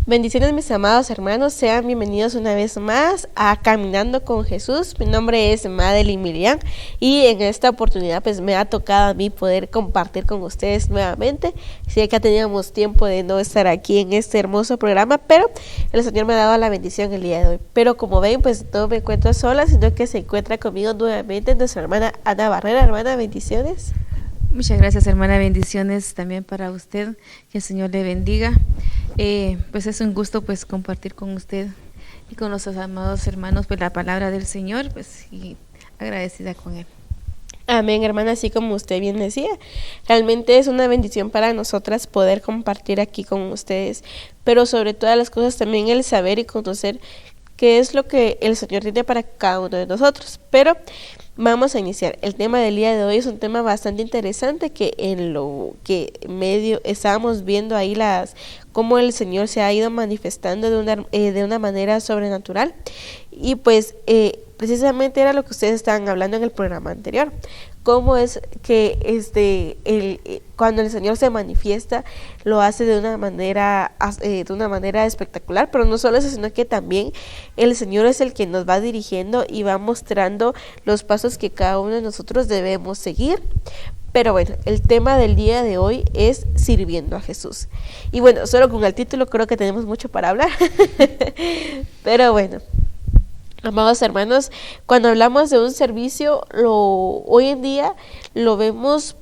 Bendiciones mis amados hermanos, sean bienvenidos una vez más a Caminando con Jesús. Mi nombre es Madeline Miriam y en esta oportunidad pues me ha tocado a mí poder compartir con ustedes nuevamente. Sí que teníamos tiempo de no estar aquí en este hermoso programa, pero el Señor me ha dado la bendición el día de hoy. Pero como ven pues no me encuentro sola, sino que se encuentra conmigo nuevamente nuestra hermana Ana Barrera. Hermana, bendiciones. Muchas gracias, hermana, bendiciones también para usted, que el Señor le bendiga. Pues es un gusto pues compartir con usted y con nuestros amados hermanos pues la palabra del Señor, pues y agradecida con él. Amén, hermana, así como usted bien decía, realmente es una bendición para nosotras poder compartir aquí con ustedes, pero sobre todas las cosas también el saber y conocer qué es lo que el Señor tiene para cada uno de nosotros. Pero vamos a iniciar. El tema del día de hoy es un tema bastante interesante que en lo que medio estábamos viendo ahí cómo el Señor se ha ido manifestando de una manera sobrenatural, y pues precisamente era lo que ustedes estaban hablando en el programa anterior, cómo es que cuando el Señor se manifiesta lo hace de una manera espectacular, pero no solo eso, sino que también el Señor es el que nos va dirigiendo y va mostrando los pasos que cada uno de nosotros debemos seguir. Pero bueno, el tema del día de hoy es sirviendo a Jesús. Y bueno, solo con el título creo que tenemos mucho para hablar. Pero bueno, amados hermanos, cuando hablamos de un servicio, hoy en día lo vemos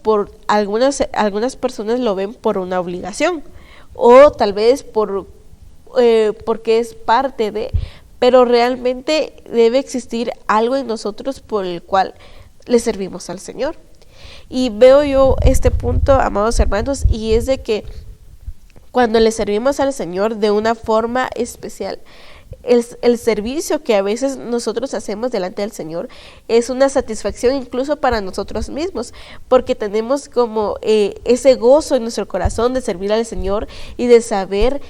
algunas personas lo ven por una obligación, o tal vez porque es parte de, pero realmente debe existir algo en nosotros por el cual le servimos al Señor. Y veo yo este punto, amados hermanos, y es de que cuando le servimos al Señor de una forma especial, el servicio que a veces nosotros hacemos delante del Señor es una satisfacción incluso para nosotros mismos, porque tenemos como ese gozo en nuestro corazón de servir al Señor y de saber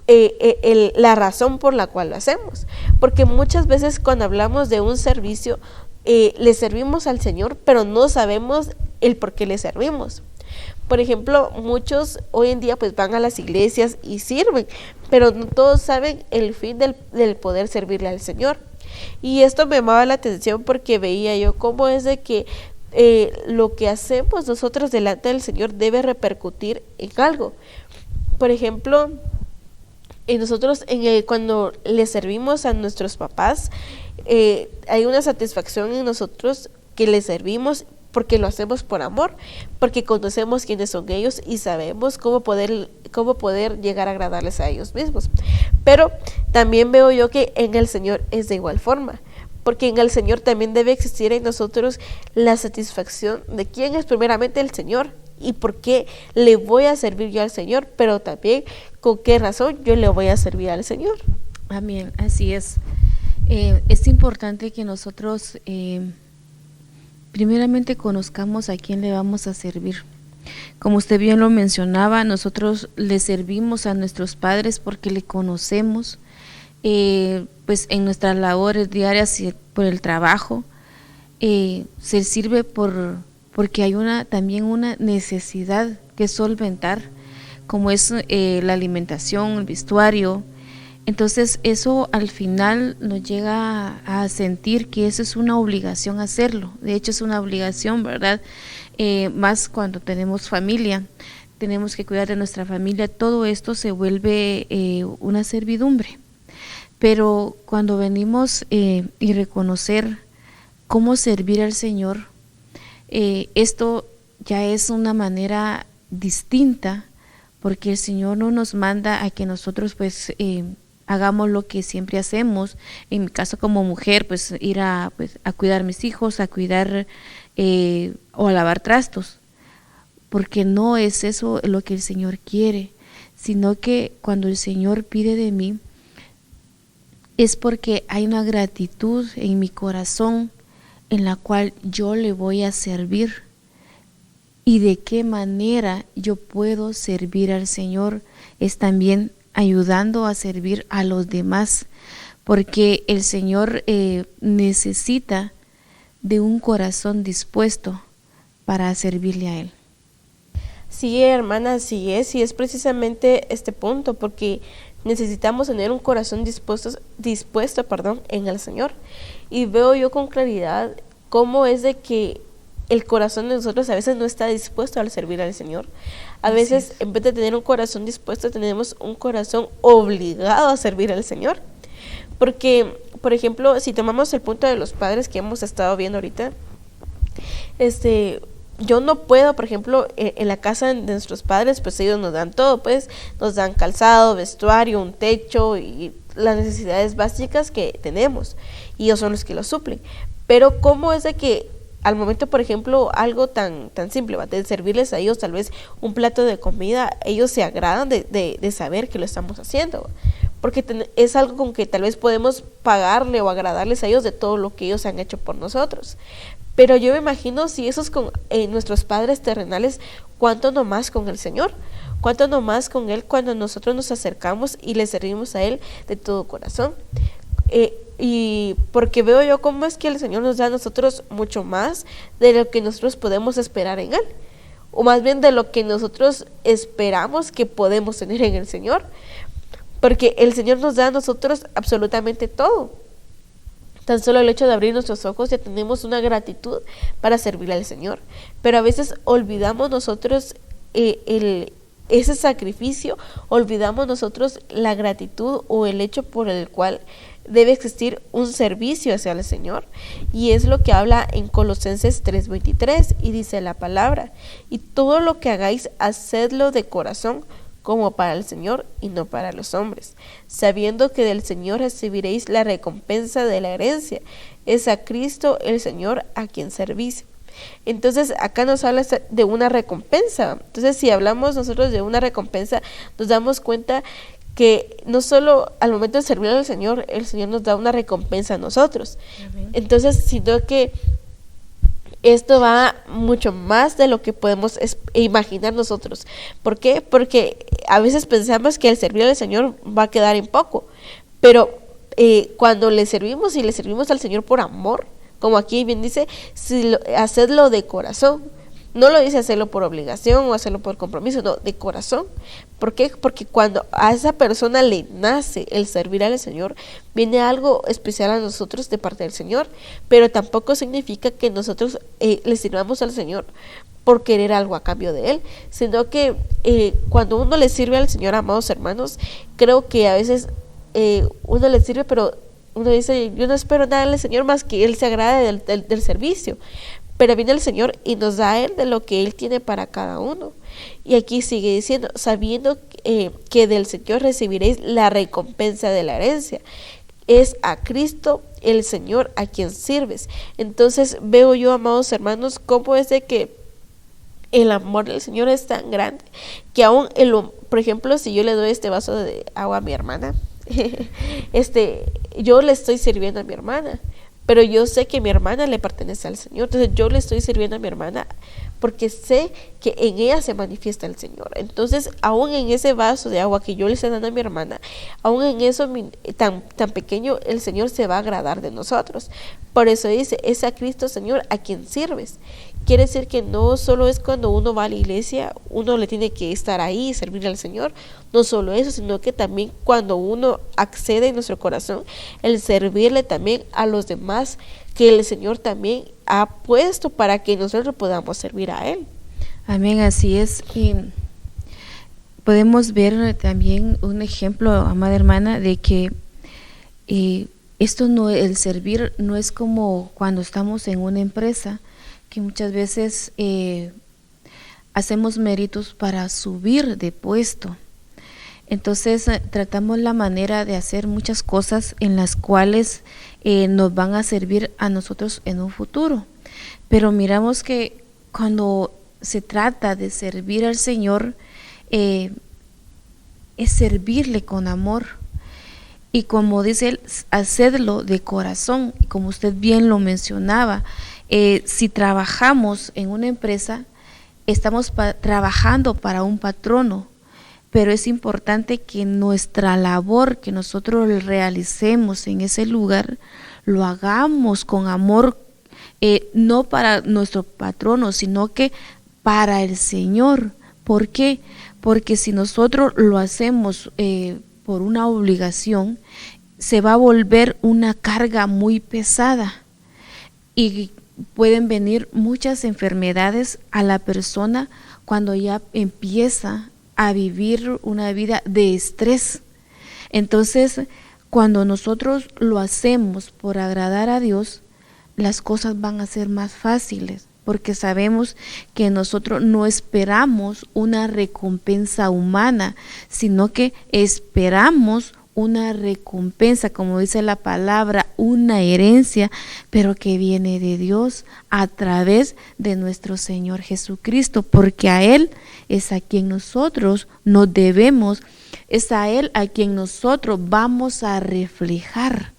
la razón por la cual lo hacemos. Porque muchas veces cuando hablamos de un servicio, le servimos al Señor, pero no sabemos el por qué le servimos. Por ejemplo, muchos hoy en día pues van a las iglesias y sirven, pero no todos saben el fin del poder servirle al Señor. Y esto me llamaba la atención porque veía yo cómo es de que lo que hacemos nosotros delante del Señor debe repercutir en algo. Por ejemplo, nosotros cuando le servimos a nuestros papás, hay una satisfacción en nosotros que le servimos porque lo hacemos por amor, porque conocemos quiénes son ellos y sabemos cómo poder llegar a agradarles a ellos mismos. Pero también veo yo que en el Señor es de igual forma, porque en el Señor también debe existir en nosotros la satisfacción de quién es primeramente el Señor y por qué le voy a servir yo al Señor, pero también con qué razón yo le voy a servir al Señor. Amén, así es. Es importante que nosotros primeramente conozcamos a quién le vamos a servir. Como usted bien lo mencionaba, nosotros le servimos a nuestros padres porque le conocemos, pues en nuestras labores diarias y por el trabajo, se sirve porque hay también una necesidad que solventar, como es la alimentación, el vestuario. Entonces eso al final nos llega a sentir que eso es una obligación hacerlo. De hecho es una obligación, ¿verdad? Más cuando tenemos familia, tenemos que cuidar de nuestra familia. Todo esto se vuelve una servidumbre. Pero cuando venimos y reconocer cómo servir al Señor, esto ya es una manera distinta, porque el Señor no nos manda a que nosotros pues hagamos lo que siempre hacemos. En mi caso como mujer, pues ir a cuidar a mis hijos, a cuidar o a lavar trastos, porque no es eso lo que el Señor quiere, sino que cuando el Señor pide de mí es porque hay una gratitud en mi corazón en la cual yo le voy a servir. Y de qué manera yo puedo servir al Señor es también ayudando a servir a los demás, porque el Señor necesita de un corazón dispuesto para servirle a Él. Sí, hermana, así es, y es precisamente este punto, porque necesitamos tener un corazón dispuesto, en el Señor. Y veo yo con claridad cómo es de que el corazón de nosotros a veces no está dispuesto al servir al Señor. A veces, en vez de tener un corazón dispuesto, tenemos un corazón obligado a servir al Señor. Porque, por ejemplo, si tomamos el punto de los padres que hemos estado viendo ahorita, yo no puedo, por ejemplo, en la casa de nuestros padres, pues ellos nos dan todo, pues nos dan calzado, vestuario, un techo y las necesidades básicas que tenemos, y ellos son los que lo suplen. Pero ¿cómo es de que al momento, por ejemplo, algo tan simple, de servirles a ellos tal vez un plato de comida, ellos se agradan de saber que lo estamos haciendo? Porque es algo con que tal vez podemos pagarle o agradarles a ellos de todo lo que ellos han hecho por nosotros. Pero yo me imagino si eso es con nuestros padres terrenales, cuánto no más con el Señor, cuánto no más con Él cuando nosotros nos acercamos y le servimos a Él de todo corazón. Y porque veo yo cómo es que el Señor nos da a nosotros mucho más de lo que nosotros podemos esperar en Él, o más bien de lo que nosotros esperamos que podemos tener en el Señor, porque el Señor nos da a nosotros absolutamente todo. Tan solo el hecho de abrir nuestros ojos ya tenemos una gratitud para servir al Señor, pero a veces olvidamos nosotros ese sacrificio, olvidamos nosotros la gratitud o el hecho por el cual debe existir un servicio hacia el Señor. Y es lo que habla en Colosenses 3:23, y dice la palabra: y todo lo que hagáis, hacedlo de corazón, como para el Señor y no para los hombres, sabiendo que del Señor recibiréis la recompensa de la herencia. Es a Cristo el Señor a quien servís. Entonces acá nos habla de una recompensa. Entonces, si hablamos nosotros de una recompensa, nos damos cuenta que no solo al momento de servir al Señor, el Señor nos da una recompensa a nosotros. Amén. Entonces, sino que esto va mucho más de lo que podemos imaginar nosotros. ¿Por qué? Porque a veces pensamos que el servir al Señor va a quedar en poco, pero cuando le servimos y le servimos al Señor por amor, como aquí bien dice, hacedlo de corazón. No lo dice hacerlo por obligación o hacerlo por compromiso, no, de corazón. ¿Por qué? Porque cuando a esa persona le nace el servir al Señor, viene algo especial a nosotros de parte del Señor, pero tampoco significa que nosotros le sirvamos al Señor por querer algo a cambio de Él, sino que cuando uno le sirve al Señor, amados hermanos, creo que a veces uno le sirve, pero uno dice, yo no espero nada del Señor más que Él se agrade del servicio. Pero viene el Señor y nos da a Él de lo que Él tiene para cada uno. Y aquí sigue diciendo, sabiendo que del Señor recibiréis la recompensa de la herencia. Es a Cristo el Señor a quien sirves. Entonces veo yo, amados hermanos, cómo es de que el amor del Señor es tan grande que aún, por ejemplo, si yo le doy este vaso de agua a mi hermana, yo le estoy sirviendo a mi hermana, pero yo sé que mi hermana le pertenece al Señor. Entonces yo le estoy sirviendo a mi hermana porque sé que en ella se manifiesta el Señor. Entonces, aún en ese vaso de agua que yo le estoy dando a mi hermana, aún en eso tan pequeño, el Señor se va a agradar de nosotros. Por eso dice, es a Cristo, Señor, a quien sirves. Quiere decir que no solo es cuando uno va a la iglesia, uno le tiene que estar ahí y servir al Señor. No solo eso, sino que también cuando uno accede en nuestro corazón, el servirle también a los demás que el Señor también ha puesto para que nosotros podamos servir a Él. Amén, así es. Y podemos ver también un ejemplo, amada hermana, de que el servir no es como cuando estamos en una empresa, que muchas veces hacemos méritos para subir de puesto. Entonces tratamos la manera de hacer muchas cosas en las cuales nos van a servir a nosotros en un futuro. Pero miramos que cuando se trata de servir al Señor, es servirle con amor. Y como dice él, hacedlo de corazón. Como usted bien lo mencionaba, si trabajamos en una empresa, estamos trabajando para un patrono, pero es importante que nuestra labor que nosotros realicemos en ese lugar, lo hagamos con amor, no para nuestro patrono, sino que para el Señor. ¿Por qué? Porque si nosotros lo hacemos por una obligación, se va a volver una carga muy pesada y pueden venir muchas enfermedades a la persona cuando ya empieza a vivir una vida de estrés. Entonces, cuando nosotros lo hacemos por agradar a Dios, las cosas van a ser más fáciles, porque sabemos que nosotros no esperamos una recompensa humana, sino que esperamos una recompensa, como dice la palabra, una herencia, pero que viene de Dios a través de nuestro Señor Jesucristo, porque a Él es a quien nosotros nos debemos, es a Él a quien nosotros vamos a reflejar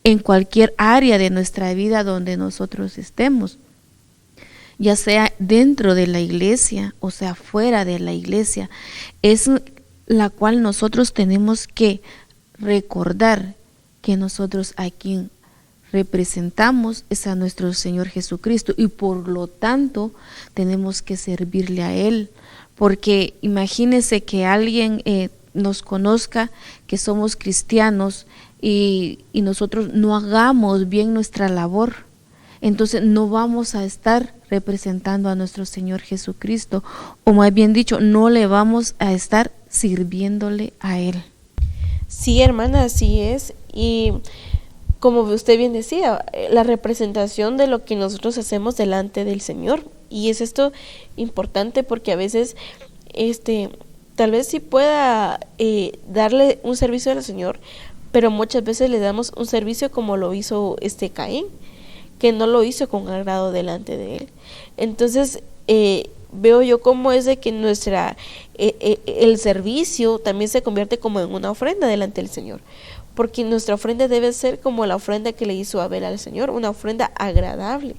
en cualquier área de nuestra vida donde nosotros estemos, ya sea dentro de la iglesia o sea fuera de la iglesia. Es la cual nosotros tenemos que recordar que nosotros a quien representamos es a nuestro Señor Jesucristo, y por lo tanto tenemos que servirle a Él, porque imagínense que alguien nos conozca que somos cristianos y nosotros no hagamos bien nuestra labor, entonces no vamos a estar representando a nuestro Señor Jesucristo, o más bien dicho, no le vamos a estar sirviéndole a Él. Sí, hermana, así es. Y como usted bien decía, la representación de lo que nosotros hacemos delante del Señor. Y es esto importante porque a veces, tal vez sí pueda darle un servicio al Señor, pero muchas veces le damos un servicio como lo hizo Caín, que no lo hizo con agrado delante de Él. Entonces, veo yo cómo es de que el servicio también se convierte como en una ofrenda delante del Señor, porque nuestra ofrenda debe ser como la ofrenda que le hizo Abel al Señor, una ofrenda agradable.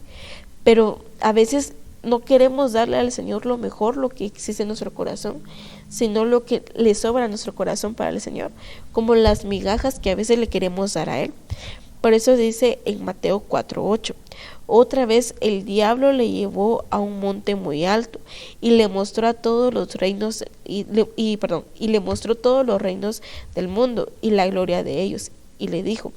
Pero a veces no queremos darle al Señor lo mejor, lo que existe en nuestro corazón, sino lo que le sobra a nuestro corazón para el Señor, como las migajas que a veces le queremos dar a Él. Por eso dice en Mateo 4:8, otra vez el diablo le llevó a un monte muy alto y le mostró a todos los reinos y le mostró todos los reinos del mundo y la gloria de ellos, y le dijo: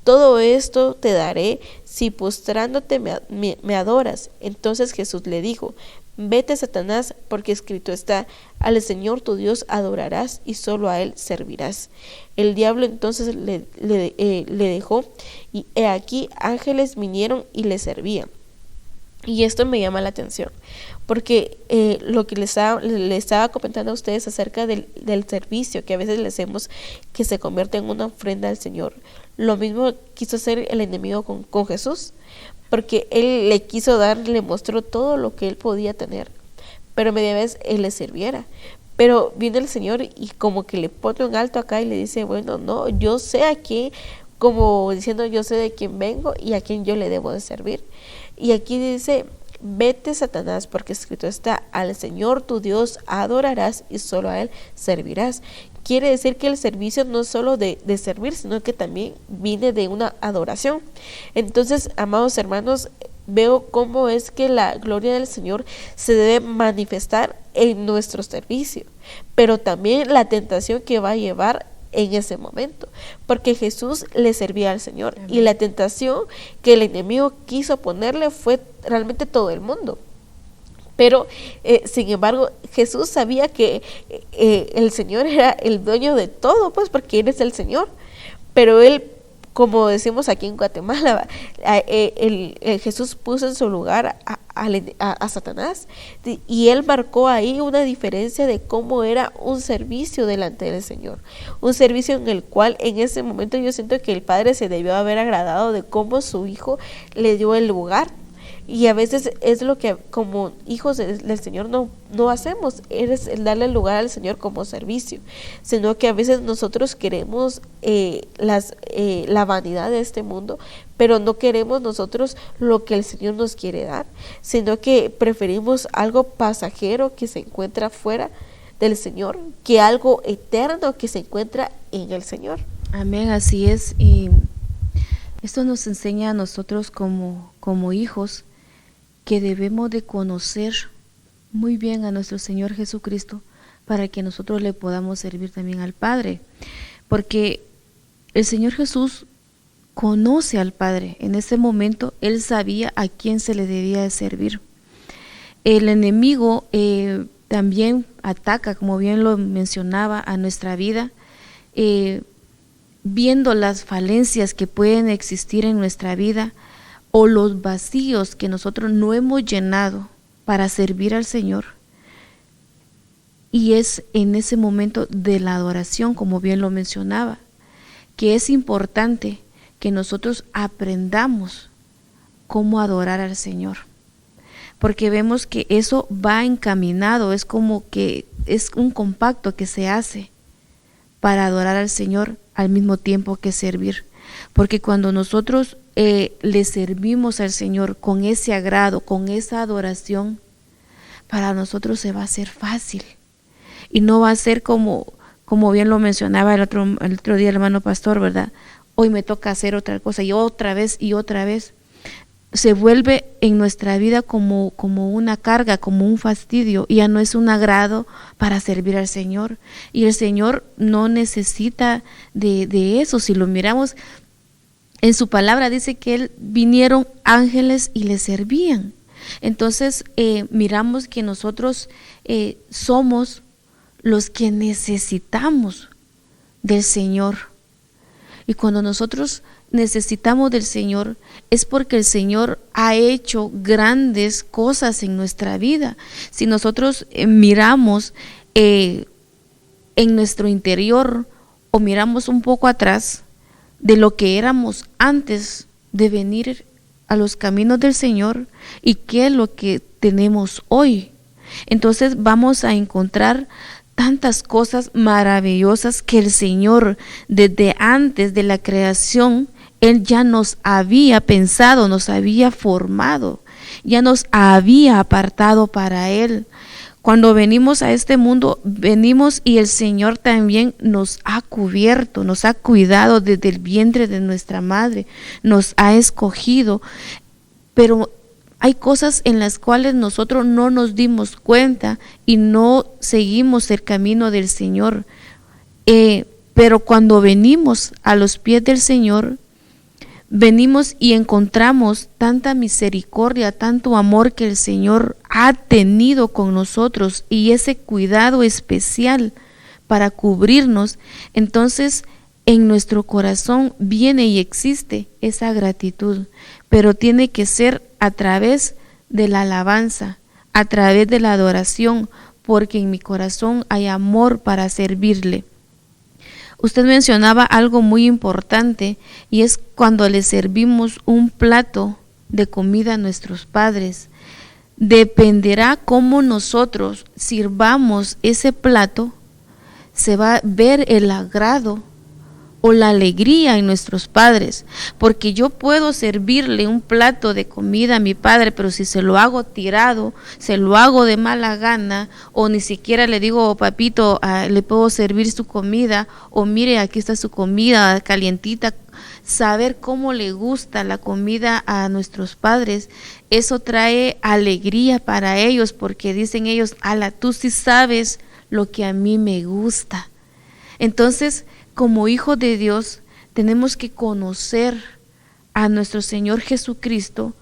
todo esto te daré si postrándote me adoras. Entonces Jesús le dijo: vete, Satanás, porque escrito está: al Señor tu Dios adorarás y solo a Él servirás. El diablo entonces le dejó, y he aquí ángeles vinieron y le servían. Y esto me llama la atención, porque lo que le estaba comentando a ustedes acerca del servicio que a veces le hacemos, que se convierte en una ofrenda al Señor. Lo mismo quiso hacer el enemigo con Jesús, porque él le mostró todo lo que él podía tener, pero media vez él le sirviera. Pero viene el Señor y como que le pone un alto acá y le dice: bueno, no, yo sé a quién, como diciendo, yo sé de quién vengo y a quién yo le debo de servir. Y aquí dice: vete, Satanás, porque escrito está: al Señor tu Dios adorarás y solo a Él servirás. Quiere decir que el servicio no es solo de servir, sino que también viene de una adoración. Entonces, amados hermanos, veo cómo es que la gloria del Señor se debe manifestar en nuestro servicio, pero también la tentación que va a llevar en ese momento, porque Jesús le servía al Señor. Amén. Y la tentación que el enemigo quiso ponerle fue realmente todo el mundo. Pero, sin embargo, Jesús sabía que el Señor era el dueño de todo, pues, porque Él es el Señor. Pero Él, como decimos aquí en Guatemala, Jesús puso en su lugar a Satanás, y Él marcó ahí una diferencia de cómo era un servicio delante del Señor. Un servicio en el cual en ese momento yo siento que el Padre se debió haber agradado de cómo su Hijo le dio el lugar. Y a veces es lo que como hijos del Señor no hacemos, es el darle el lugar al Señor como servicio, sino que a veces nosotros queremos la vanidad de este mundo, pero no queremos nosotros lo que el Señor nos quiere dar, sino que preferimos algo pasajero que se encuentra fuera del Señor, que algo eterno que se encuentra en el Señor. Amén, así es. Y esto nos enseña a nosotros como hijos que debemos de conocer muy bien a nuestro Señor Jesucristo para que nosotros le podamos servir también al Padre, porque el Señor Jesús conoce al Padre. En ese momento Él sabía a quién se le debía de servir. El enemigo también ataca, como bien lo mencionaba, a nuestra vida, viendo las falencias que pueden existir en nuestra vida o los vacíos que nosotros no hemos llenado para servir al Señor. Y es en ese momento de la adoración, como bien lo mencionaba, que es importante que nosotros aprendamos cómo adorar al Señor. Porque vemos que eso va encaminado, es como que es un compacto que se hace para adorar al Señor al mismo tiempo que servir. Porque cuando nosotros le servimos al Señor con ese agrado, con esa adoración, para nosotros se va a hacer fácil. Y no va a ser como bien lo mencionaba el otro día el hermano pastor, ¿verdad? Hoy me toca hacer otra cosa y otra vez y otra vez. Se vuelve en nuestra vida como una carga, como un fastidio, y ya no es un agrado para servir al Señor. Y el Señor no necesita de eso. Si lo miramos en su palabra, dice que Él vinieron ángeles y le servían. Entonces miramos que nosotros somos los que necesitamos del Señor. Y cuando nosotros necesitamos del Señor es porque el Señor ha hecho grandes cosas en nuestra vida. Si nosotros miramos en nuestro interior o miramos un poco atrás de lo que éramos antes de venir a los caminos del Señor y qué es lo que tenemos hoy, entonces vamos a encontrar tantas cosas maravillosas que el Señor desde antes de la creación Él ya nos había pensado, nos había formado, ya nos había apartado para Él. Cuando venimos a este mundo, venimos y el Señor también nos ha cubierto, nos ha cuidado desde el vientre de nuestra madre, nos ha escogido, pero hay cosas en las cuales nosotros no nos dimos cuenta y no seguimos el camino del Señor. Pero cuando venimos a los pies del Señor, venimos y encontramos tanta misericordia, tanto amor que el Señor ha tenido con nosotros y ese cuidado especial para cubrirnos. Entonces en nuestro corazón viene y existe esa gratitud, pero tiene que ser a través de la alabanza, a través de la adoración, porque en mi corazón hay amor para servirle. Usted mencionaba algo muy importante y es cuando le servimos un plato de comida a nuestros padres. Dependerá cómo nosotros sirvamos ese plato, se va a ver el agrado o la alegría en nuestros padres, porque yo puedo servirle un plato de comida a mi padre, pero si se lo hago tirado, se lo hago de mala gana, o ni siquiera le digo, papito, le puedo servir su comida, o mire, aquí está su comida calientita. Saber cómo le gusta la comida a nuestros padres, eso trae alegría para ellos, porque dicen ellos, ala, tú sí sabes lo que a mí me gusta. Entonces, como hijos de Dios, tenemos que conocer a nuestro Señor Jesucristo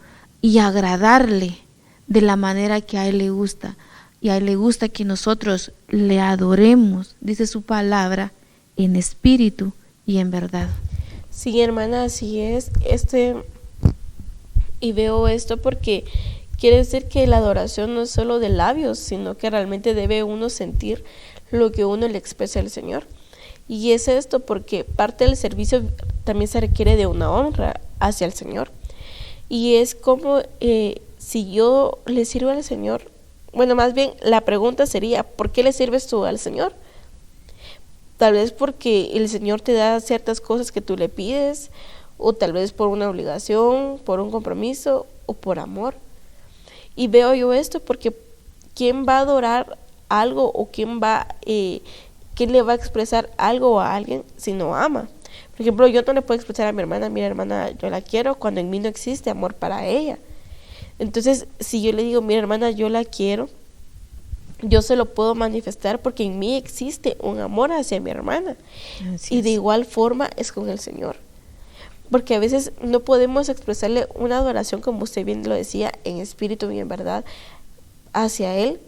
y agradarle de la manera que a Él le gusta. Y a Él le gusta que nosotros le adoremos, dice su palabra, en espíritu y en verdad. Sí, hermana, así es. Y veo esto porque quiere decir que la adoración no es solo de labios, sino que realmente debe uno sentir lo que uno le expresa al Señor. Y es esto porque parte del servicio también se requiere de una honra hacia el Señor. Y es como si yo le sirvo al Señor, bueno, más bien la pregunta sería, ¿por qué le sirves tú al Señor? Tal vez porque el Señor te da ciertas cosas que tú le pides, o tal vez por una obligación, por un compromiso, o por amor. Y veo yo esto porque ¿quién va a adorar algo o quién le va a expresar algo a alguien si no ama? Por ejemplo, yo no le puedo expresar a mi hermana, mira hermana, yo la quiero, cuando en mí no existe amor para ella. Entonces, si yo le digo, mira hermana, yo la quiero, yo se lo puedo manifestar porque en mí existe un amor hacia mi hermana. Así Y de es. igual forma es con el Señor. Porque a veces no podemos expresarle una adoración, como usted bien lo decía, en espíritu y en verdad, hacia Él,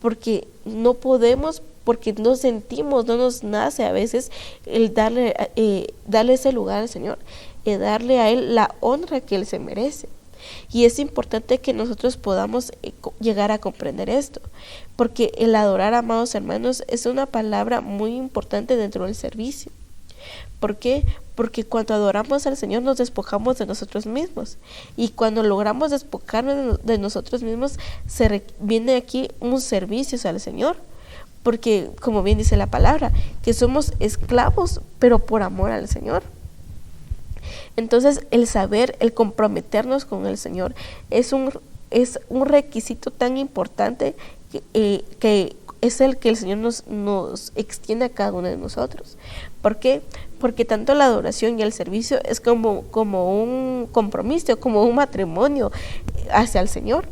porque no podemos, porque no sentimos, no nos nace a veces el darle ese lugar al Señor, darle a Él la honra que Él se merece. Y es importante que nosotros podamos llegar a comprender esto, porque el adorar, amados hermanos, es una palabra muy importante dentro del servicio. ¿Por qué? Porque cuando adoramos al Señor nos despojamos de nosotros mismos, y cuando logramos despojarnos de nosotros mismos viene aquí un servicio al Señor, porque como bien dice la palabra, que somos esclavos pero por amor al Señor. Entonces el saber, el comprometernos con el Señor es un requisito tan importante que es el que el Señor nos extiende a cada uno de nosotros. ¿Por qué? Porque tanto la adoración y el servicio es como un compromiso, como un matrimonio hacia el Señor.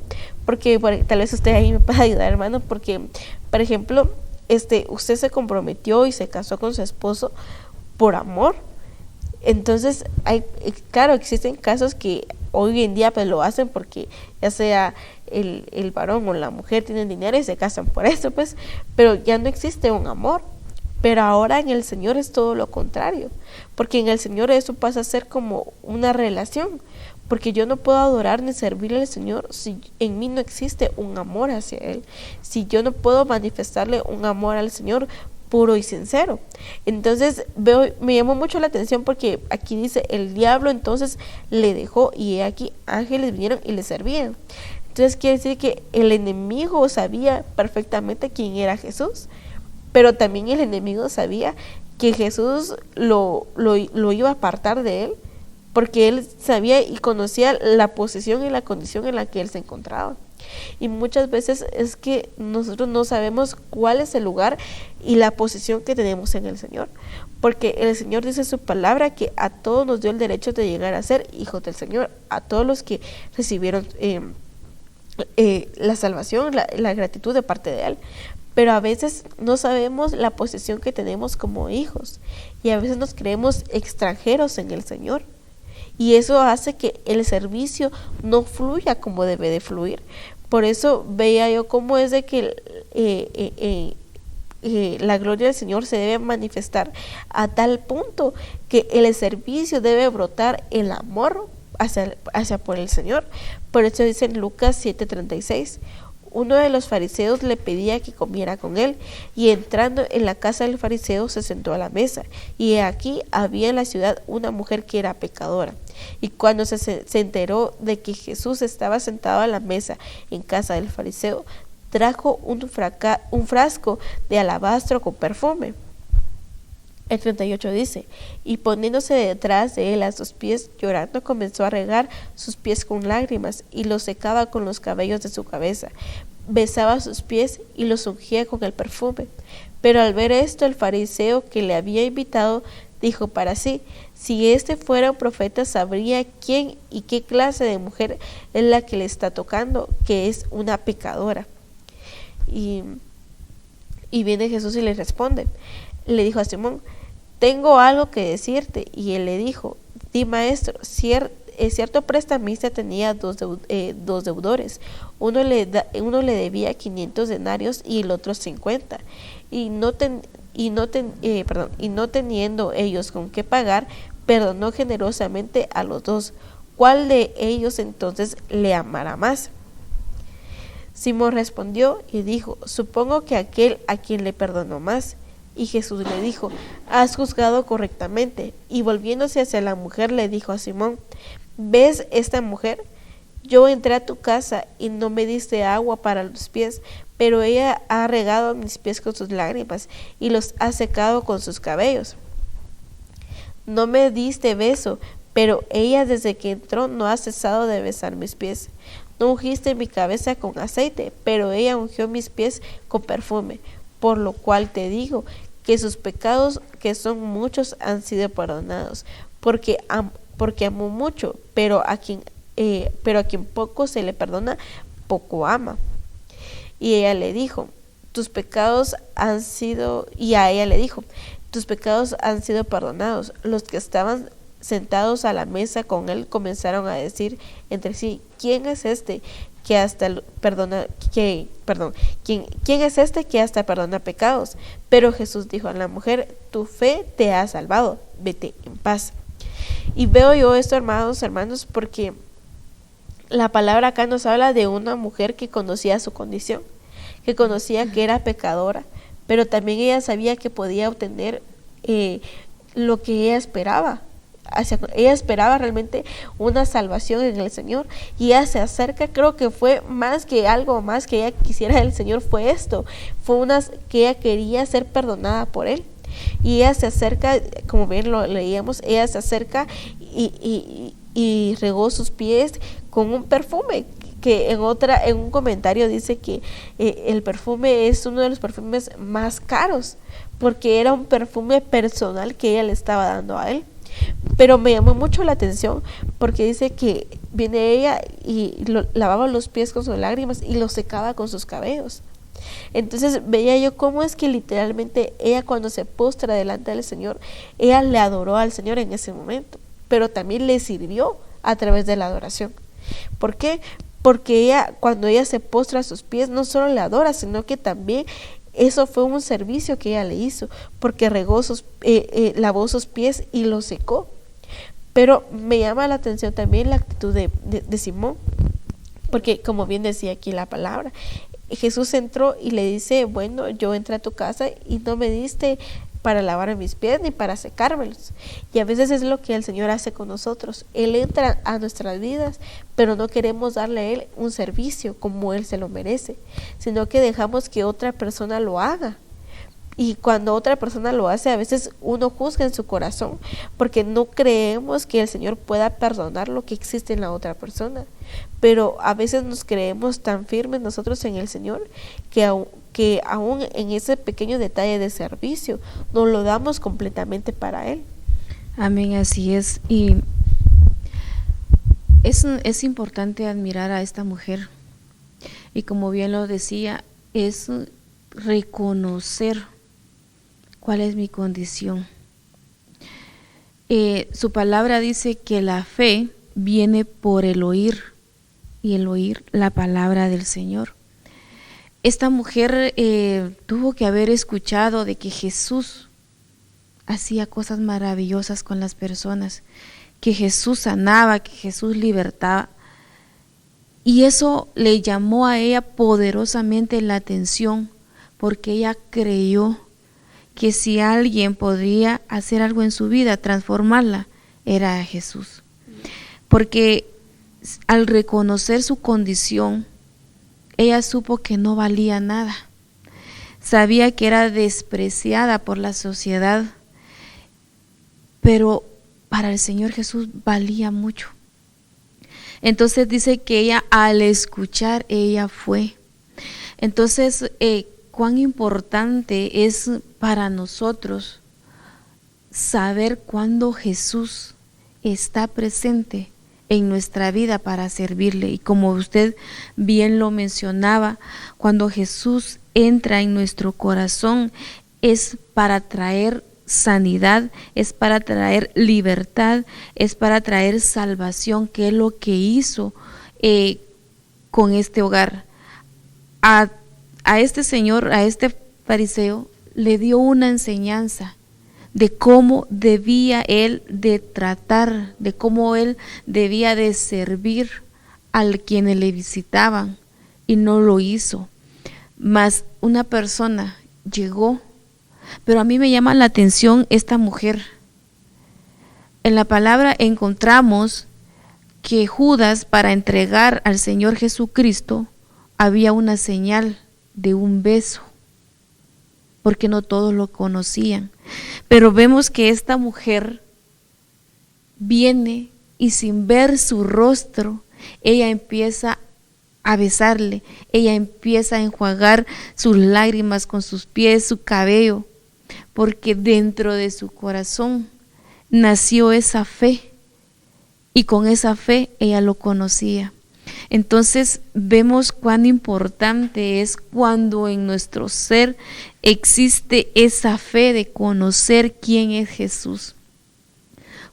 Porque tal vez usted ahí me pueda ayudar, hermano, porque, por ejemplo, usted se comprometió y se casó con su esposo por amor. Entonces, claro, existen casos que hoy en día pues lo hacen porque ya sea el varón o la mujer tienen dinero y se casan por eso, pues, pero ya no existe un amor. Pero ahora en el Señor es todo lo contrario, porque en el Señor eso pasa a ser como una relación, porque yo no puedo adorar ni servirle al Señor si en mí no existe un amor hacia Él, si yo no puedo manifestarle un amor al Señor puro y sincero. Entonces me llamó mucho la atención porque aquí dice, el diablo entonces le dejó y aquí ángeles vinieron y le servían. Entonces quiere decir que el enemigo sabía perfectamente quién era Jesús, pero también el enemigo sabía que Jesús lo iba a apartar de él, porque él sabía y conocía la posición y la condición en la que él se encontraba. Y muchas veces es que nosotros no sabemos cuál es el lugar y la posición que tenemos en el Señor, porque el Señor dice en su palabra que a todos nos dio el derecho de llegar a ser hijos del Señor, a todos los que recibieron la salvación, la gratitud de parte de Él. Pero a veces no sabemos la posición que tenemos como hijos y a veces nos creemos extranjeros en el Señor, y eso hace que el servicio no fluya como debe de fluir. Por eso veía yo cómo es de que la gloria del Señor se debe manifestar a tal punto que el servicio debe brotar el amor hacia por el Señor. Por eso dice en Lucas 7:36, uno de los fariseos le pedía que comiera con él, y entrando en la casa del fariseo se sentó a la mesa, y aquí había en la ciudad una mujer que era pecadora. Y cuando se enteró de que Jesús estaba sentado a la mesa en casa del fariseo, trajo un frasco de alabastro con perfume. El 38 dice, y poniéndose detrás de él a sus pies, llorando, comenzó a regar sus pies con lágrimas, y los secaba con los cabellos de su cabeza. Besaba sus pies y los ungía con el perfume. Pero al ver esto, el fariseo que le había invitado dijo para sí, si este fuera un profeta, sabría quién y qué clase de mujer es la que le está tocando, que es una pecadora. Y viene Jesús y le responde. Le dijo a Simón, tengo algo que decirte. Y él le dijo, di, maestro. Cierto prestamista tenía dos deudores. Uno le debía 500 denarios y el otro 50. Y no teniendo ellos con qué pagar, perdonó generosamente a los dos. ¿Cuál de ellos entonces le amará más? Simón respondió y dijo, supongo que aquel a quien le perdonó más. Y Jesús le dijo, has juzgado correctamente. Y volviéndose hacia la mujer le dijo a Simón, ¿ves esta mujer? Yo entré a tu casa y no me diste agua para los pies, pero ella ha regado mis pies con sus lágrimas y los ha secado con sus cabellos. No me diste beso, pero ella desde que entró no ha cesado de besar mis pies. No ungiste mi cabeza con aceite, pero ella ungió mis pies con perfume. Por lo cual te digo que sus pecados, que son muchos, han sido perdonados, porque amó mucho, pero a quien poco se le perdona, poco ama. Y ella le dijo, tus pecados han sido, y a ella le dijo, tus pecados han sido perdonados. Los que estaban sentados a la mesa con él comenzaron a decir entre sí, ¿quién es este que hasta perdona pecados? Pero Jesús dijo a la mujer, tu fe te ha salvado, vete en paz. Y veo yo esto, hermanos, porque la palabra acá nos habla de una mujer que conocía su condición, que conocía que era pecadora, pero también ella sabía que podía obtener lo que ella esperaba. Ella esperaba realmente una salvación en el Señor, y ella se acerca. Creo que fue más que algo más que ella quisiera del Señor, fue esto, que ella quería ser perdonada por Él. Y ella se acerca, como bien lo leíamos, ella se acerca y regó sus pies con un perfume, que en un comentario dice que el perfume es uno de los perfumes más caros, porque era un perfume personal que ella le estaba dando a Él. Pero me llamó mucho la atención porque dice que viene ella y lavaba los pies con sus lágrimas y los secaba con sus cabellos. Entonces veía yo cómo es que literalmente ella, cuando se postra delante del Señor, ella le adoró al Señor en ese momento, pero también le sirvió a través de la adoración. ¿Por qué? Porque ella, cuando ella se postra a sus pies, no solo le adora, sino que también eso fue un servicio que ella le hizo, porque lavó sus pies y los secó. Pero me llama la atención también la actitud de Simón, porque como bien decía aquí la palabra, Jesús entró y le dice, bueno, yo entré a tu casa y no me diste para lavar mis pies ni para secármelos. Y a veces es lo que el Señor hace con nosotros. Él entra a nuestras vidas, pero no queremos darle a Él un servicio como Él se lo merece, sino que dejamos que otra persona lo haga. Y cuando otra persona lo hace, a veces uno juzga en su corazón, porque no creemos que el Señor pueda perdonar lo que existe en la otra persona. Pero a veces nos creemos tan firmes nosotros en el Señor que aún en ese pequeño detalle de servicio nos lo damos completamente para Él. Amén, así es. Y es importante admirar a esta mujer. Y como bien lo decía, es reconocer cuál es mi condición. Su palabra dice que la fe viene por el oír, y el oír la palabra del Señor. Esta mujer tuvo que haber escuchado de que Jesús hacía cosas maravillosas con las personas, que Jesús sanaba, que Jesús libertaba, y eso le llamó a ella poderosamente la atención, porque ella creyó que si alguien podía hacer algo en su vida, transformarla, era a Jesús. Porque al reconocer su condición, ella supo que no valía nada. Sabía que era despreciada por la sociedad, pero para el Señor Jesús valía mucho. Entonces dice que ella, al escuchar, ella fue. Entonces, cuán importante es para nosotros saber cuándo Jesús está presente en nuestra vida para servirle. Y como usted bien lo mencionaba, cuando Jesús entra en nuestro corazón es para traer sanidad, es para traer libertad, es para traer salvación, que es lo que hizo con este hogar. A este señor, a este fariseo, le dio una enseñanza de cómo debía él de tratar, de cómo él debía de servir a quienes le visitaban, y no lo hizo. Mas una persona llegó, pero a mí me llama la atención esta mujer. En la palabra encontramos que Judas, para entregar al Señor Jesucristo, había una señal de un beso, porque no todos lo conocían. Pero vemos que esta mujer viene y sin ver su rostro, ella empieza a besarle, ella empieza a enjuagar sus lágrimas con sus pies, su cabello, porque dentro de su corazón nació esa fe, y con esa fe ella lo conocía. Entonces vemos cuán importante es cuando en nuestro ser existe esa fe de conocer quién es Jesús.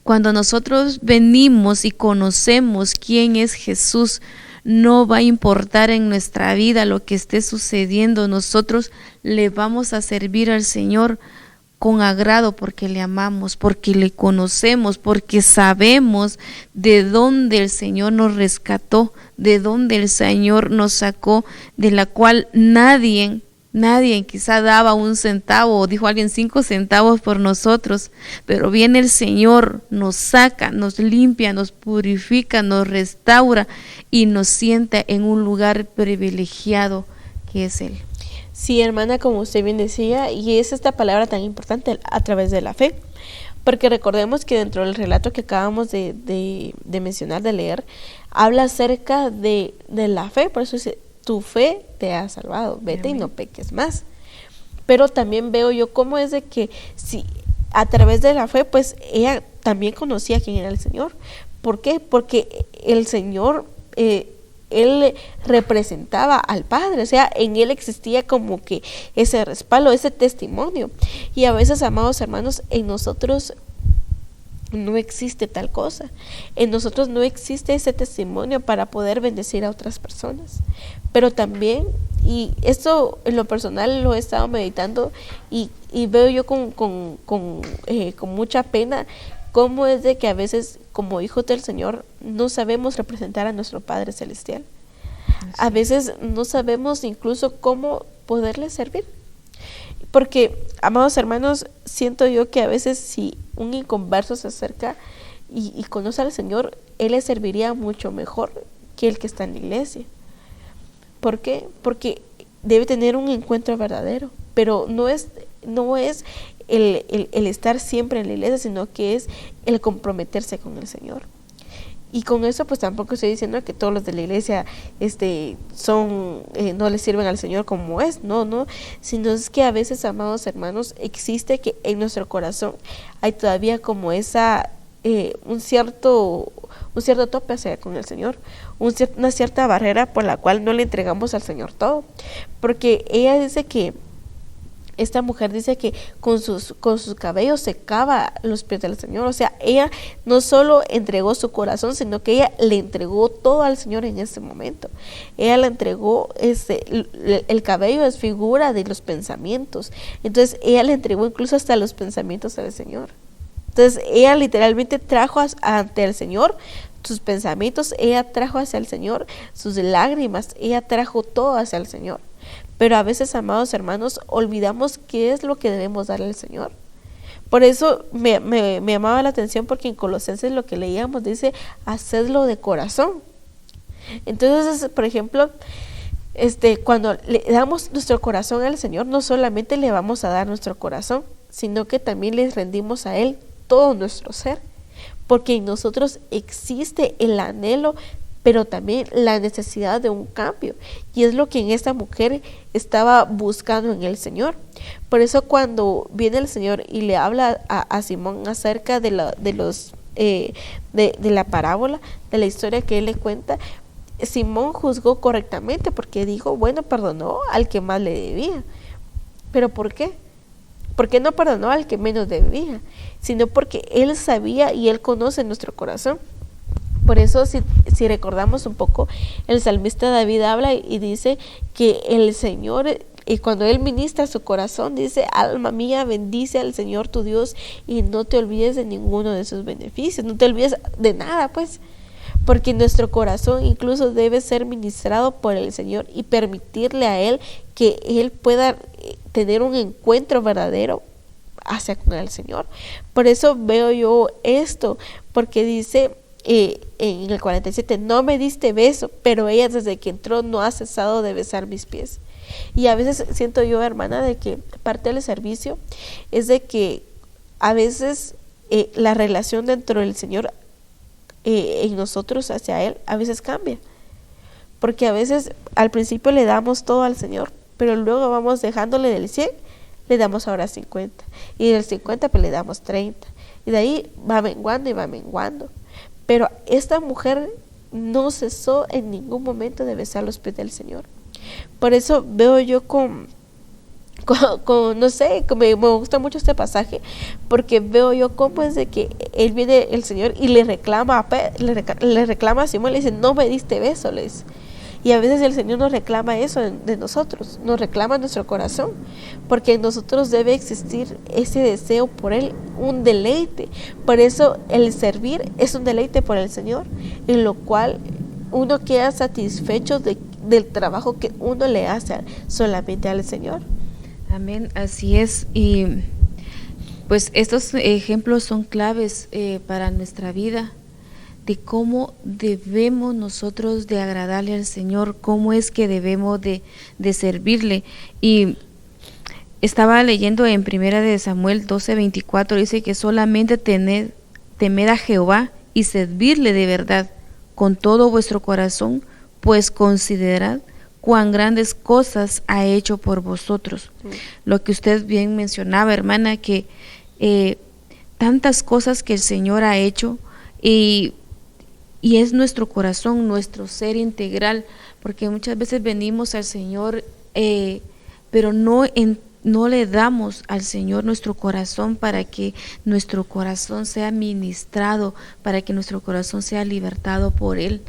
Cuando nosotros venimos y conocemos quién es Jesús, no va a importar en nuestra vida lo que esté sucediendo, nosotros le vamos a servir al Señor con agrado porque le amamos, porque le conocemos, porque sabemos de dónde el Señor nos rescató, de dónde el Señor nos sacó, de la cual nadie quizá daba 1 centavo, o dijo alguien 5 centavos por nosotros, pero viene el Señor, nos saca, nos limpia, nos purifica, nos restaura y nos sienta en un lugar privilegiado que es Él. Sí, hermana, como usted bien decía, y es esta palabra tan importante, a través de la fe, porque recordemos que dentro del relato que acabamos de mencionar, de leer, habla acerca de la fe, por eso dice, tu fe te ha salvado, vete. Amén. Y no peques más. Pero también veo yo cómo es de que si a través de la fe, pues ella también conocía quién era el Señor. ¿Por qué? Porque el Señor, Él representaba al Padre, o sea, en Él existía como que ese respaldo, ese testimonio. Y a veces, amados hermanos, en nosotros no existe tal cosa. En nosotros no existe ese testimonio para poder bendecir a otras personas. Pero también, y esto en lo personal lo he estado meditando y veo yo con mucha pena cómo es de que a veces como hijos del Señor no sabemos representar a nuestro Padre Celestial. A veces no sabemos incluso cómo poderle servir. Porque, amados hermanos, siento yo que a veces si un inconverso se acerca y conoce al Señor, Él le serviría mucho mejor que el que está en la iglesia. ¿Por qué? Porque debe tener un encuentro verdadero, pero no es el estar siempre en la iglesia, sino que es el comprometerse con el Señor. Y con eso pues tampoco estoy diciendo que todos los de la iglesia no le sirven al Señor como es, no, sino es que a veces, amados hermanos, existe que en nuestro corazón hay todavía como esa un cierto tope hacia con el Señor, una cierta barrera por la cual no le entregamos al Señor todo, porque esta mujer dice que con sus cabellos secaba los pies del Señor. O sea, ella no solo entregó su corazón, sino que ella le entregó todo al Señor en ese momento. Ella le entregó, el cabello es figura de los pensamientos. Entonces, ella le entregó incluso hasta los pensamientos al Señor. Entonces, ella literalmente trajo ante el Señor sus pensamientos, ella trajo hacia el Señor sus lágrimas, ella trajo todo hacia el Señor. Pero a veces, amados hermanos, olvidamos qué es lo que debemos darle al Señor. Por eso me llamaba la atención, porque en Colosenses lo que leíamos dice, hacedlo de corazón. Entonces, por ejemplo, cuando le damos nuestro corazón al Señor, no solamente le vamos a dar nuestro corazón, sino que también le rendimos a Él todo nuestro ser. Porque en nosotros existe el anhelo, pero también la necesidad de un cambio, y es lo que en esta mujer estaba buscando en el Señor. Por eso cuando viene el Señor y le habla a Simón acerca de la parábola, de la historia que él le cuenta, Simón juzgó correctamente, porque dijo, bueno, perdonó al que más le debía. ¿Pero por qué? ¿Por qué no perdonó al que menos debía? Sino porque él sabía y él conoce nuestro corazón. Por eso, si recordamos un poco, el salmista David habla y dice que el Señor, y cuando Él ministra su corazón, dice, alma mía, bendice al Señor tu Dios y no te olvides de ninguno de sus beneficios, no te olvides de nada, pues, porque nuestro corazón incluso debe ser ministrado por el Señor y permitirle a Él que Él pueda tener un encuentro verdadero hacia con el Señor. Por eso veo yo esto, porque dice en el 47, no me diste beso, pero ella desde que entró no ha cesado de besar mis pies. Y a veces siento yo, hermana, de que parte del servicio es de que a veces la relación dentro del Señor en nosotros hacia Él a veces cambia, porque a veces al principio le damos todo al Señor, pero luego vamos dejándole del 100, le damos ahora 50, y del 50 pues le damos 30, y de ahí va menguando y va menguando. Pero esta mujer no cesó en ningún momento de besar los pies del Señor. Por eso veo yo no sé, me gusta mucho este pasaje, porque veo yo cómo es de que él viene el Señor y le reclama a Simón, le dice, no me diste beso, le dice. Y a veces el Señor nos reclama eso de nosotros, nos reclama nuestro corazón, porque en nosotros debe existir ese deseo por Él, un deleite. Por eso el servir es un deleite por el Señor, en lo cual uno queda satisfecho del trabajo que uno le hace solamente al Señor. Amén, así es. Y pues estos ejemplos son claves para nuestra vida, de cómo debemos nosotros de agradarle al Señor, cómo es que debemos de servirle. Y estaba leyendo en 1 Samuel 12:24, dice que solamente temed a Jehová y servirle de verdad con todo vuestro corazón, pues considerad cuán grandes cosas ha hecho por vosotros. Lo que usted bien mencionaba, hermana, que tantas cosas que el Señor ha hecho, y es nuestro corazón, nuestro ser integral, porque muchas veces venimos al Señor, pero no le damos al Señor nuestro corazón para que nuestro corazón sea ministrado, para que nuestro corazón sea libertado por Él.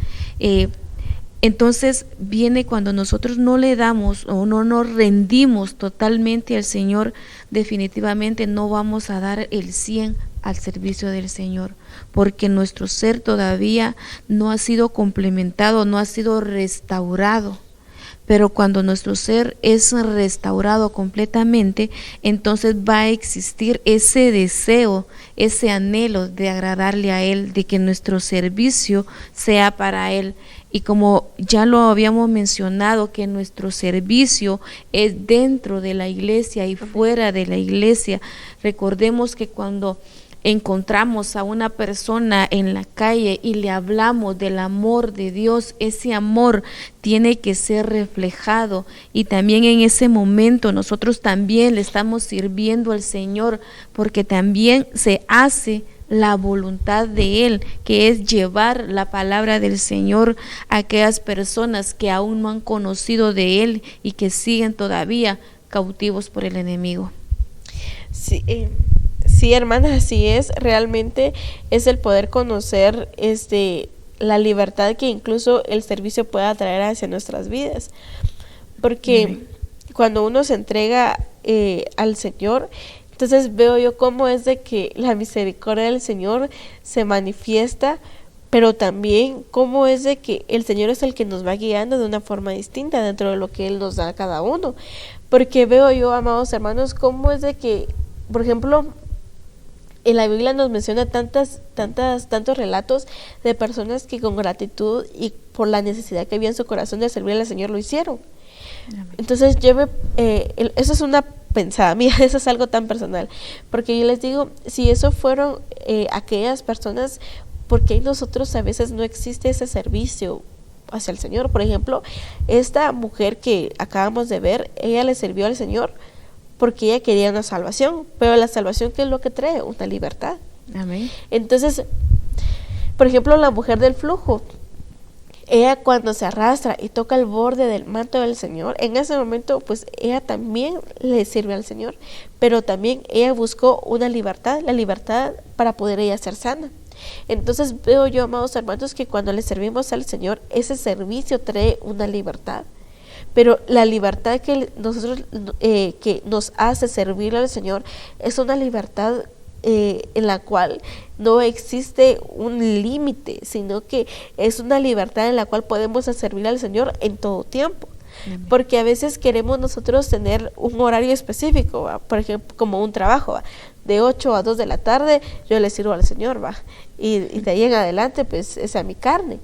Entonces viene cuando nosotros no le damos o no nos rendimos totalmente al Señor, definitivamente no vamos a dar el 100 al servicio del Señor, porque nuestro ser todavía no ha sido complementado, no ha sido restaurado. Pero cuando nuestro ser es restaurado completamente, entonces va a existir ese deseo, ese anhelo de agradarle a Él, de que nuestro servicio sea para Él. Y como ya lo habíamos mencionado, que nuestro servicio es dentro de la iglesia y fuera de la iglesia. Recordemos que cuando encontramos a una persona en la calle y le hablamos del amor de Dios, ese amor tiene que ser reflejado, y también en ese momento nosotros también le estamos sirviendo al Señor, porque también se hace la voluntad de Él, que es llevar la palabra del Señor a aquellas personas que aún no han conocido de Él y que siguen todavía cautivos por el enemigo. Sí, hermana, así es. Realmente es el poder conocer la libertad que incluso el servicio pueda traer hacia nuestras vidas. Porque cuando uno se entrega al Señor, entonces veo yo cómo es de que la misericordia del Señor se manifiesta, pero también cómo es de que el Señor es el que nos va guiando de una forma distinta dentro de lo que Él nos da a cada uno. Porque veo yo, amados hermanos, cómo es de que, por ejemplo, en la Biblia nos menciona tantos relatos de personas que con gratitud y por la necesidad que había en su corazón de servir al Señor lo hicieron. Amén. Entonces eso es una pensada mía, eso es algo tan personal, porque yo les digo, si eso fueron aquellas personas, ¿por qué nosotros a veces no existe ese servicio hacia el Señor? Por ejemplo, esta mujer que acabamos de ver, ella le sirvió al Señor porque ella quería una salvación, pero la salvación, ¿qué es lo que trae? Una libertad. Amén. Entonces, por ejemplo, la mujer del flujo, ella cuando se arrastra y toca el borde del manto del Señor, en ese momento pues ella también le sirve al Señor, pero también ella buscó una libertad, la libertad para poder ella ser sana. Entonces veo yo, amados hermanos, que cuando le servimos al Señor, ese servicio trae una libertad. Pero la libertad que nosotros que nos hace servir al Señor es una libertad en la cual no existe un límite, sino que es una libertad en la cual podemos servir al Señor en todo tiempo. Amén. Porque a veces queremos nosotros tener un horario específico, ¿va? Por ejemplo, como un trabajo, ¿va? De 8 a 2 de la tarde yo le sirvo al Señor, ¿va? Y de ahí en adelante pues es a mi carne.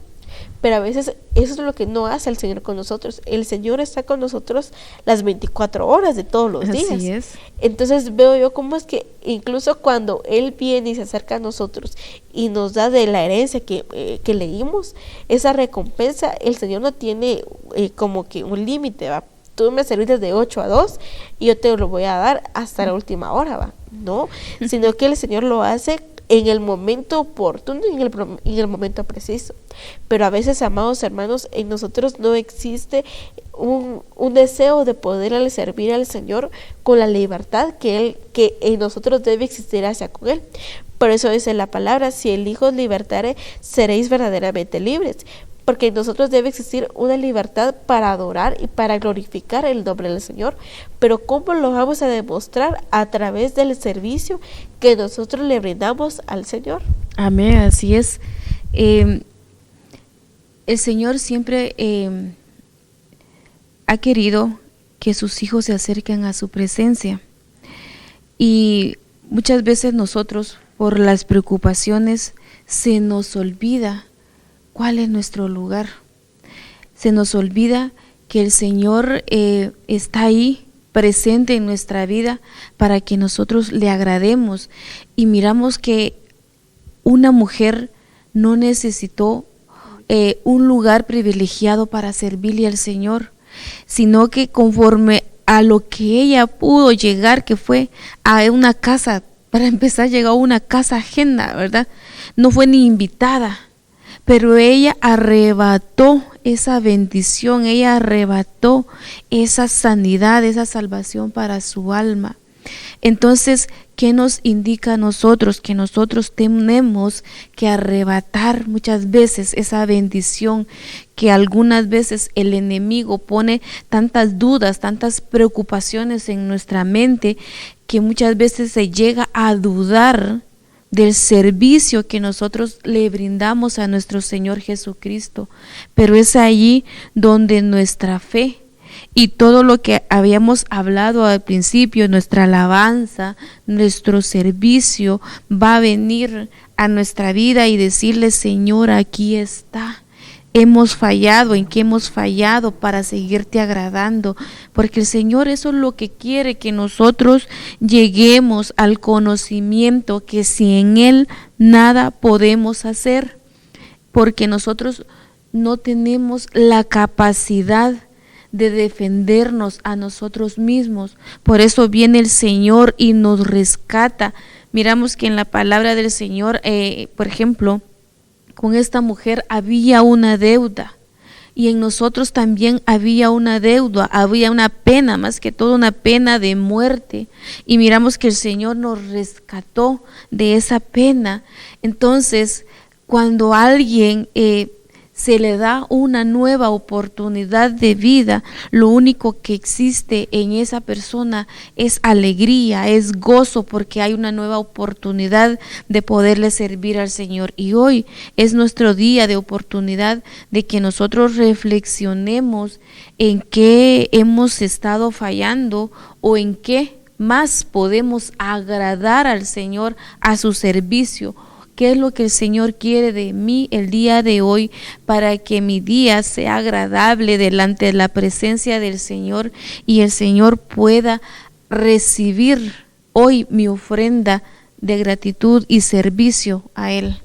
Pero a veces eso es lo que no hace el Señor con nosotros. El Señor está con nosotros las 24 horas de todos los días. Así es. Entonces veo yo cómo es que incluso cuando Él viene y se acerca a nosotros y nos da de la herencia que leímos, esa recompensa, el Señor no tiene como que un límite, ¿va? Tú me serviste de 8 a 2 y yo te lo voy a dar hasta la última hora, ¿va? No, sino que el Señor lo hace en el momento oportuno y en el momento preciso. Pero a veces, amados hermanos, en nosotros no existe un deseo de poder servir al Señor con la libertad que en nosotros debe existir hacia con Él. Por eso dice la palabra: si el Hijo os libertare, seréis verdaderamente libres. Porque en nosotros debe existir una libertad para adorar y para glorificar el nombre del Señor. Pero ¿cómo lo vamos a demostrar? A través del servicio que nosotros le brindamos al Señor. Amén, así es. El Señor siempre ha querido que sus hijos se acerquen a su presencia. Y muchas veces nosotros, por las preocupaciones, se nos olvida cuál es nuestro lugar. Se nos olvida que el Señor está ahí, presente en nuestra vida, para que nosotros le agrademos. Y miramos que una mujer no necesitó un lugar privilegiado para servirle al Señor, sino que conforme a lo que ella pudo llegar, que fue a una casa, para empezar llegó a una casa ajena, ¿verdad? No fue ni invitada, pero ella arrebató esa bendición, ella arrebató esa sanidad, esa salvación para su alma. Entonces, ¿qué nos indica a nosotros? Que nosotros tenemos que arrebatar muchas veces esa bendición, que algunas veces el enemigo pone tantas dudas, tantas preocupaciones en nuestra mente, que muchas veces se llega a dudar del servicio que nosotros le brindamos a nuestro Señor Jesucristo. Pero es allí donde nuestra fe y todo lo que habíamos hablado al principio, nuestra alabanza, nuestro servicio, va a venir a nuestra vida y decirle: Señor, aquí está. Hemos fallado, ¿en qué hemos fallado para seguirte agradando? Porque el Señor eso es lo que quiere, que nosotros lleguemos al conocimiento que sin Él nada podemos hacer, porque nosotros no tenemos la capacidad de defendernos a nosotros mismos. Por eso viene el Señor y nos rescata. Miramos que en la palabra del Señor, por ejemplo, con esta mujer había una deuda, y en nosotros también había una deuda, había una pena, más que todo una pena de muerte, y miramos que el Señor nos rescató de esa pena. Entonces, cuando a alguien se le da una nueva oportunidad de vida, lo único que existe en esa persona es alegría, es gozo, porque hay una nueva oportunidad de poderle servir al Señor. Y hoy es nuestro día de oportunidad de que nosotros reflexionemos en qué hemos estado fallando o en qué más podemos agradar al Señor a su servicio. ¿Qué es lo que el Señor quiere de mí el día de hoy para que mi día sea agradable delante de la presencia del Señor y el Señor pueda recibir hoy mi ofrenda de gratitud y servicio a Él?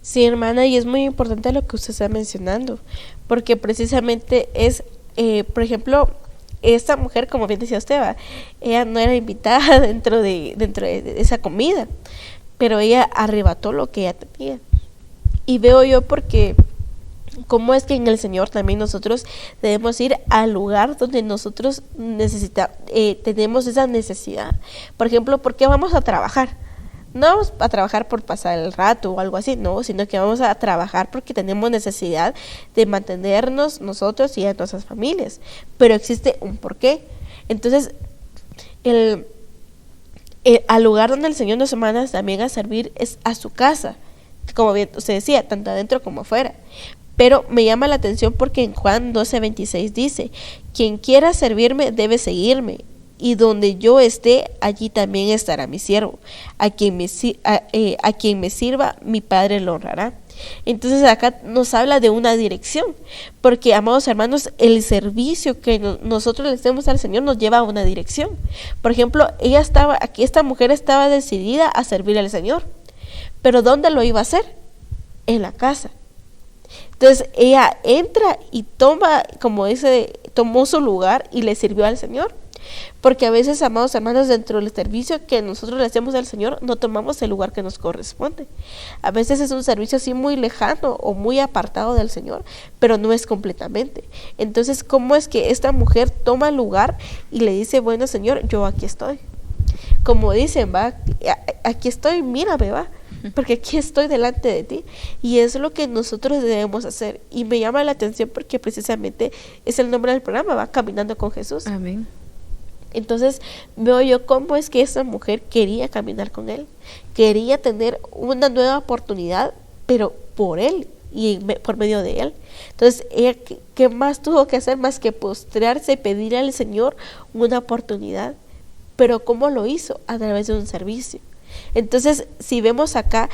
Sí, hermana, y es muy importante lo que usted está mencionando, porque precisamente es, por ejemplo, esta mujer, como bien decía usted, ella no era invitada dentro de esa comida, pero ella arrebató lo que ella tenía. Y veo yo porque cómo es que en el Señor también nosotros debemos ir al lugar donde nosotros tenemos esa necesidad. Por ejemplo, ¿por qué vamos a trabajar? No vamos a trabajar por pasar el rato o algo así, no, sino que vamos a trabajar porque tenemos necesidad de mantenernos nosotros y a nuestras familias. Pero existe un porqué. Entonces, al lugar donde el Señor nos manda también a servir es a su casa, como bien usted decía, tanto adentro como afuera. Pero me llama la atención porque en Juan 12:26 dice: quien quiera servirme debe seguirme, y donde yo esté, allí también estará mi siervo. A quien me sirva, mi Padre lo honrará. Entonces acá nos habla de una dirección, porque, amados hermanos, el servicio que nosotros le demos al Señor nos lleva a una dirección. Por ejemplo, esta mujer estaba decidida a servir al Señor, pero ¿dónde lo iba a hacer? En la casa. Entonces ella entra y tomó su lugar y le sirvió al Señor. Porque a veces, amados hermanos, dentro del servicio que nosotros le hacemos al Señor, no tomamos el lugar que nos corresponde. A veces es un servicio así muy lejano o muy apartado del Señor, pero no es completamente. Entonces, ¿cómo es que esta mujer toma el lugar y le dice, bueno, Señor, yo aquí estoy? Como dicen, va, aquí estoy, mírame, va, porque aquí estoy delante de ti. Y es lo que nosotros debemos hacer. Y me llama la atención porque precisamente es el nombre del programa, va, Caminando con Jesús. Amén. Entonces veo yo cómo es que esa mujer quería caminar con él, quería tener una nueva oportunidad, pero por él y por medio de él. Entonces ella, ¿qué más tuvo que hacer más que postrarse y pedirle al Señor una oportunidad? Pero ¿cómo lo hizo? A través de un servicio. Entonces, si vemos acá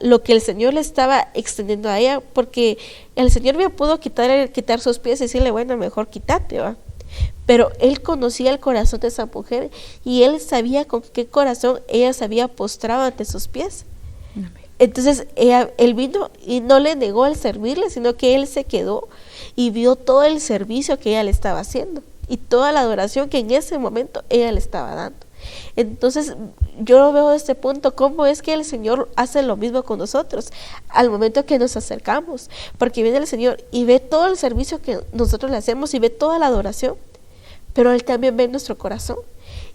lo que el Señor le estaba extendiendo a ella, porque el Señor bien pudo quitar sus pies y decirle, bueno, mejor quítate, ¿va? Pero él conocía el corazón de esa mujer y él sabía con qué corazón ella se había postrado ante sus pies. Entonces él vino y no le negó el servirle, sino que él se quedó y vio todo el servicio que ella le estaba haciendo y toda la adoración que en ese momento ella le estaba dando. Entonces yo lo veo de este punto, cómo es que el Señor hace lo mismo con nosotros al momento que nos acercamos, porque viene el Señor y ve todo el servicio que nosotros le hacemos y ve toda la adoración, pero Él también ve nuestro corazón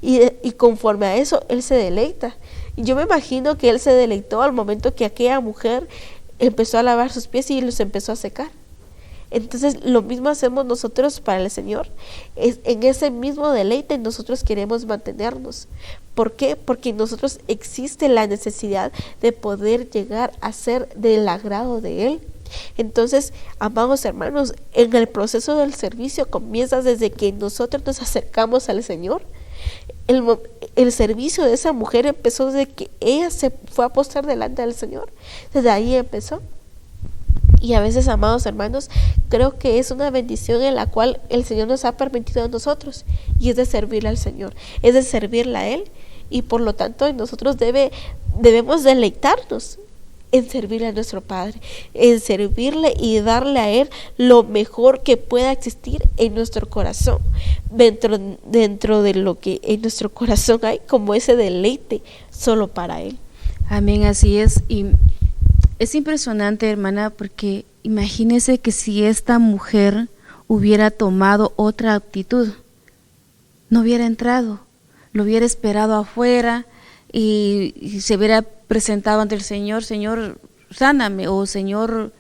y conforme a eso Él se deleita. Y yo me imagino que Él se deleitó al momento que aquella mujer empezó a lavar sus pies y los empezó a secar. Entonces lo mismo hacemos nosotros para el Señor. En ese mismo deleite nosotros queremos mantenernos. ¿Por qué? Porque en nosotros existe la necesidad de poder llegar a ser del agrado de Él. Entonces, amados hermanos, en el proceso del servicio comienza desde que nosotros nos acercamos al Señor. El servicio de esa mujer empezó desde que ella se fue a postrar delante del Señor. Desde ahí empezó. Y a veces, amados hermanos, creo que es una bendición en la cual el Señor nos ha permitido a nosotros, y es de servirle al Señor, es de servirle a Él, y por lo tanto nosotros debemos deleitarnos en servirle a nuestro Padre, en servirle y darle a Él lo mejor que pueda existir en nuestro corazón, dentro de lo que en nuestro corazón hay, como ese deleite solo para Él. Amén, así es. Y es impresionante, hermana, porque imagínese que si esta mujer hubiera tomado otra actitud, no hubiera entrado, lo hubiera esperado afuera y se hubiera presentado ante el Señor, Señor, sáname, o Señor,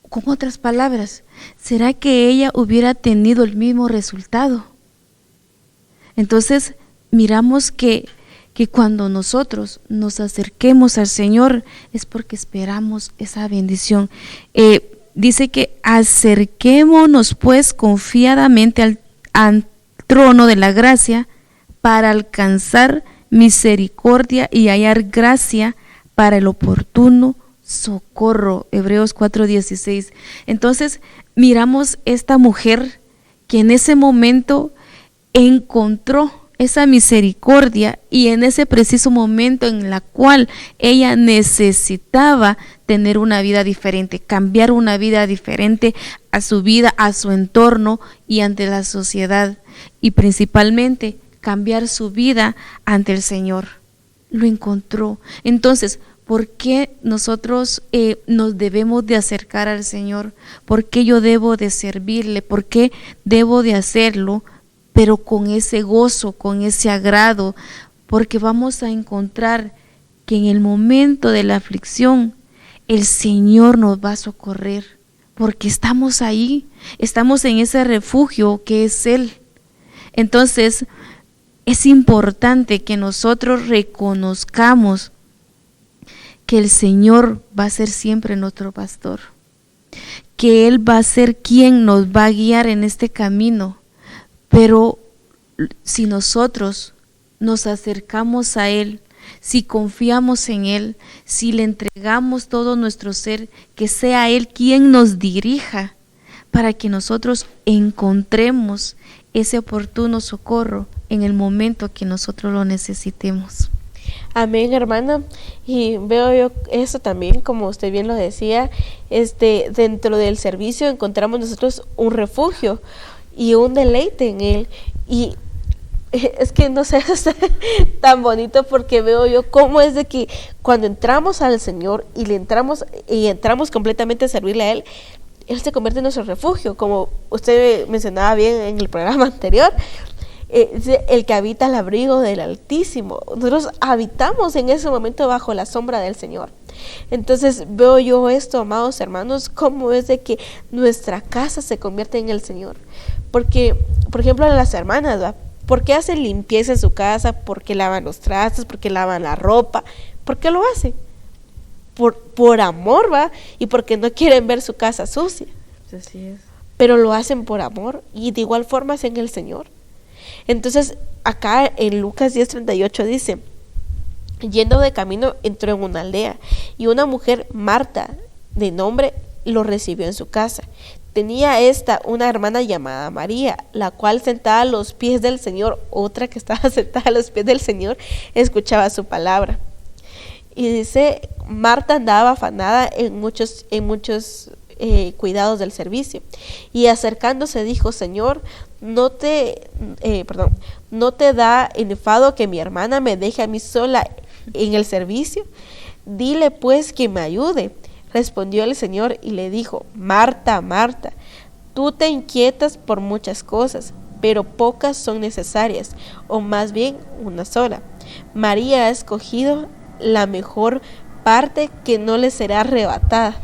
con otras palabras, ¿será que ella hubiera tenido el mismo resultado? Entonces, miramos que cuando nosotros nos acerquemos al Señor es porque esperamos esa bendición. Dice que acerquémonos pues confiadamente al trono de la gracia para alcanzar misericordia y hallar gracia para el oportuno socorro. Hebreos 4:16. Entonces miramos esta mujer que en ese momento encontró esa misericordia, y en ese preciso momento en la cual ella necesitaba tener una vida diferente, cambiar una vida diferente a su vida, a su entorno y ante la sociedad, y principalmente cambiar su vida ante el Señor. Lo encontró. Entonces, ¿por qué nosotros nos debemos de acercar al Señor? ¿Por qué yo debo de servirle? ¿Por qué debo de hacerlo? Pero con ese gozo, con ese agrado, porque vamos a encontrar que en el momento de la aflicción el Señor nos va a socorrer, porque estamos ahí, estamos en ese refugio que es Él. Entonces es importante que nosotros reconozcamos que el Señor va a ser siempre nuestro pastor, que Él va a ser quien nos va a guiar en este camino. Pero si nosotros nos acercamos a Él, si confiamos en Él, si le entregamos todo nuestro ser, que sea Él quien nos dirija para que nosotros encontremos ese oportuno socorro en el momento que nosotros lo necesitemos. Amén, hermana. Y veo yo eso también, como usted bien lo decía, dentro del servicio encontramos nosotros un refugio y un deleite en él. Y es que no sé, es tan bonito porque veo yo cómo es de que cuando entramos al Señor y entramos completamente a servirle a Él, Él se convierte en nuestro refugio, como usted mencionaba bien en el programa anterior. Es el que habita al abrigo del Altísimo. Nosotros habitamos en ese momento bajo la sombra del Señor. Entonces veo yo esto, amados hermanos, cómo es de que nuestra casa se convierte en el Señor. Porque, por ejemplo, las hermanas, ¿verdad? ¿Por qué hacen limpieza en su casa? ¿Por qué lavan los trastes? ¿Por qué lavan la ropa? ¿Por qué lo hacen? Por amor, ¿va? Y porque no quieren ver su casa sucia. Así es. Pero lo hacen por amor y de igual forma hacen el Señor. Entonces, acá en Lucas 10:38 dice: yendo de camino entró en una aldea y una mujer, Marta, de nombre, lo recibió en su casa. Tenía una hermana llamada María, la cual sentada a los pies del Señor, otra que estaba sentada a los pies del Señor, escuchaba su palabra. Y dice, Marta andaba afanada en muchos cuidados del servicio. Y acercándose dijo: Señor, no te da enfado que mi hermana me deje a mí sola en el servicio. Dile pues que me ayude. Respondió el Señor y le dijo: Marta, Marta, tú te inquietas por muchas cosas, pero pocas son necesarias, o más bien una sola. María ha escogido la mejor parte que no le será arrebatada.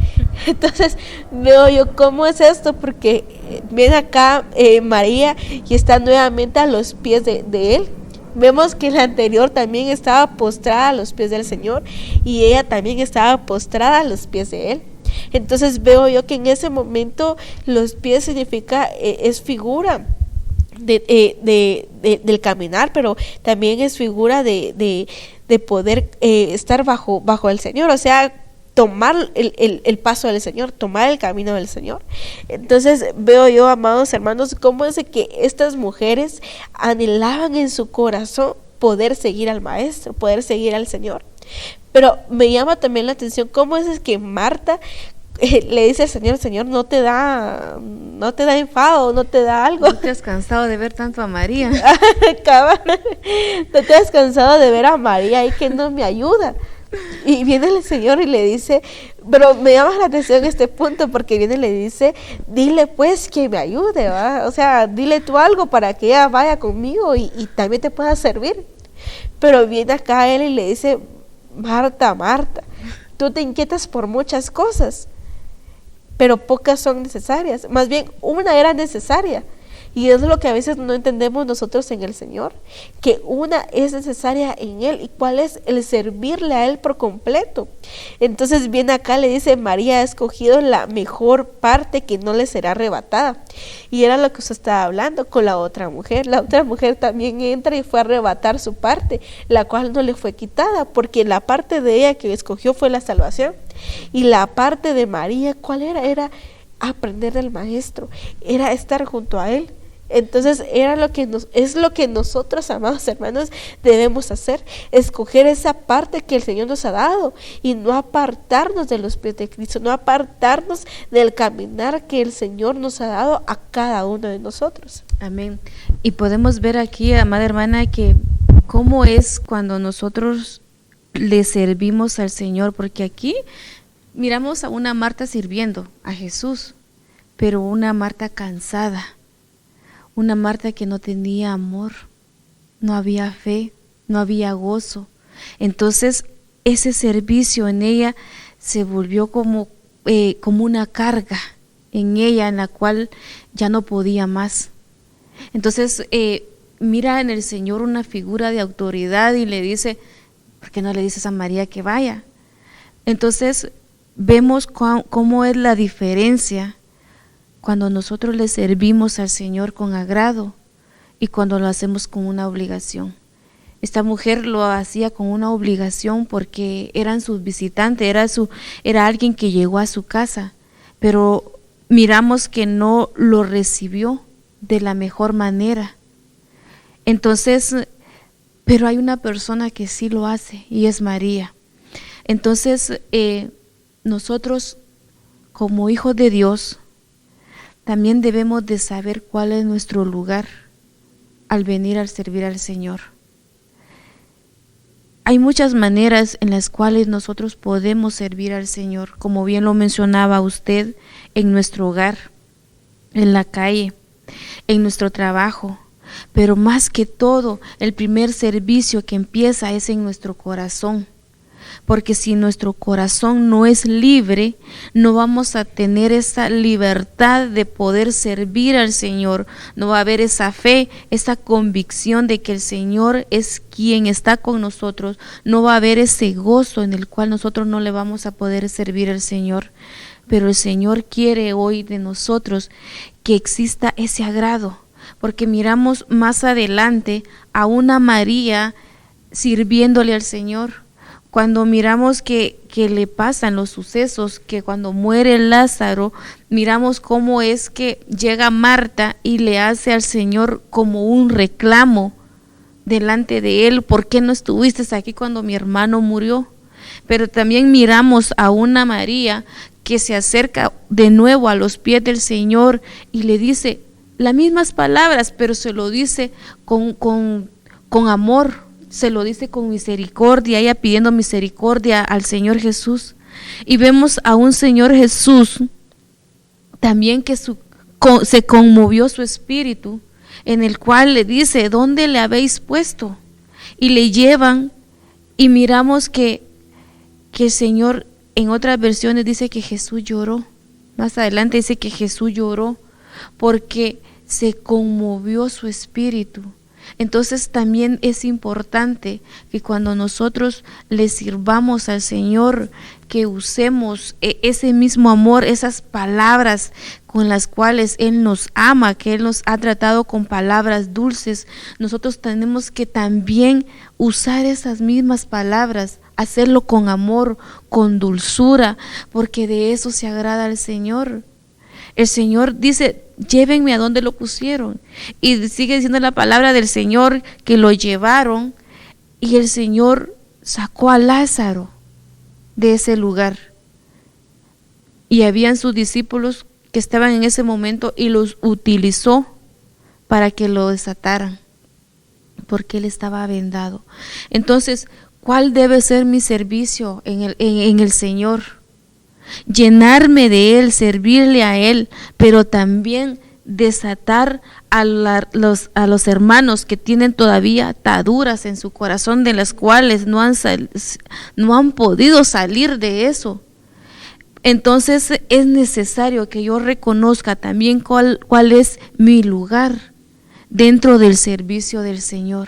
Entonces veo yo cómo es esto, porque viene acá María y está nuevamente a los pies de él. Vemos que la anterior también estaba postrada a los pies del Señor y ella también estaba postrada a los pies de Él. Entonces veo yo que en ese momento los pies significa, es figura del caminar, pero también es figura de poder estar bajo el Señor, o sea, tomar el paso del Señor, tomar el camino del Señor. Entonces veo yo, amados hermanos, cómo es que estas mujeres anhelaban en su corazón poder seguir al Maestro, poder seguir al Señor. Pero me llama también la atención cómo es que Marta le dice al Señor: Señor, no te da enfado, no te da algo. ¿No te has cansado de ver tanto a María? No te has cansado de ver a María y que no me ayuda. Y viene el Señor y le dice, pero me llama la atención este punto, porque viene y le dice: dile pues que me ayude, ¿va? O sea, dile tú algo para que ella vaya conmigo y también te pueda servir. Pero viene acá él y le dice: Marta, Marta, tú te inquietas por muchas cosas, pero pocas son necesarias. Más bien, una era necesaria. Y es lo que a veces no entendemos nosotros en el Señor, que una es necesaria en Él. ¿Y cuál es? El servirle a Él por completo. Entonces viene acá, le dice: María ha escogido la mejor parte que no le será arrebatada. Y era lo que usted estaba hablando con la otra mujer. La otra mujer también entra y fue a arrebatar su parte, la cual no le fue quitada, porque la parte de ella que escogió fue la salvación. Y la parte de María, ¿cuál era? Era aprender del Maestro, era estar junto a Él. Entonces es lo que nosotros, amados hermanos, debemos hacer: escoger esa parte que el Señor nos ha dado y no apartarnos de los pies de Cristo, no apartarnos del caminar que el Señor nos ha dado a cada uno de nosotros. Amén. Y podemos ver aquí, amada hermana, que cómo es cuando nosotros le servimos al Señor, porque aquí miramos a una Marta sirviendo a Jesús, pero una Marta cansada. Una Marta que no tenía amor, no había fe, no había gozo. Entonces ese servicio en ella se volvió como una carga en ella, en la cual ya no podía más. Entonces mira en el Señor una figura de autoridad y le dice: ¿por qué no le dices a María que vaya? Entonces vemos cómo es la diferencia cuando nosotros le servimos al Señor con agrado y cuando lo hacemos con una obligación. Esta mujer lo hacía con una obligación porque eran sus visitantes, era alguien que llegó a su casa, pero miramos que no lo recibió de la mejor manera. Entonces pero hay una persona que sí lo hace y es María. Entonces, nosotros como hijos de Dios también debemos de saber cuál es nuestro lugar al venir a servir al Señor. Hay muchas maneras en las cuales nosotros podemos servir al Señor, como bien lo mencionaba usted, en nuestro hogar, en la calle, en nuestro trabajo, pero más que todo, el primer servicio que empieza es en nuestro corazón. Porque si nuestro corazón no es libre, no vamos a tener esa libertad de poder servir al Señor. No va a haber esa fe, esa convicción de que el Señor es quien está con nosotros. No va a haber ese gozo en el cual nosotros no le vamos a poder servir al Señor. Pero el Señor quiere hoy de nosotros que exista ese agrado. Porque miramos más adelante a una María sirviéndole al Señor. Cuando miramos que le pasan los sucesos, que cuando muere Lázaro, miramos cómo es que llega Marta y le hace al Señor como un reclamo delante de él: ¿por qué no estuviste aquí cuando mi hermano murió? Pero también miramos a una María que se acerca de nuevo a los pies del Señor y le dice las mismas palabras, pero se lo dice con amor. Se lo dice con misericordia, ella pidiendo misericordia al Señor Jesús. Y vemos a un Señor Jesús también que se conmovió su espíritu, en el cual le dice: ¿dónde le habéis puesto? Y le llevan, y miramos que el Señor, en otras versiones dice que Jesús lloró. Más adelante dice que Jesús lloró porque se conmovió su espíritu. Entonces también es importante que cuando nosotros le sirvamos al Señor, que usemos ese mismo amor, esas palabras con las cuales Él nos ama, que Él nos ha tratado con palabras dulces. Nosotros tenemos que también usar esas mismas palabras, hacerlo con amor, con dulzura, porque de eso se agrada al Señor. El Señor dice: llévenme a donde lo pusieron. Y sigue diciendo la palabra del Señor que lo llevaron, y el Señor sacó a Lázaro de ese lugar. Y habían sus discípulos que estaban en ese momento y los utilizó para que lo desataran, porque él estaba vendado. Entonces, ¿cuál debe ser mi servicio en el Señor? Llenarme de Él, servirle a Él, pero también desatar a los hermanos que tienen todavía ataduras en su corazón, de las cuales no han podido salir de eso. Entonces es necesario que yo reconozca también cuál es mi lugar dentro del servicio del Señor.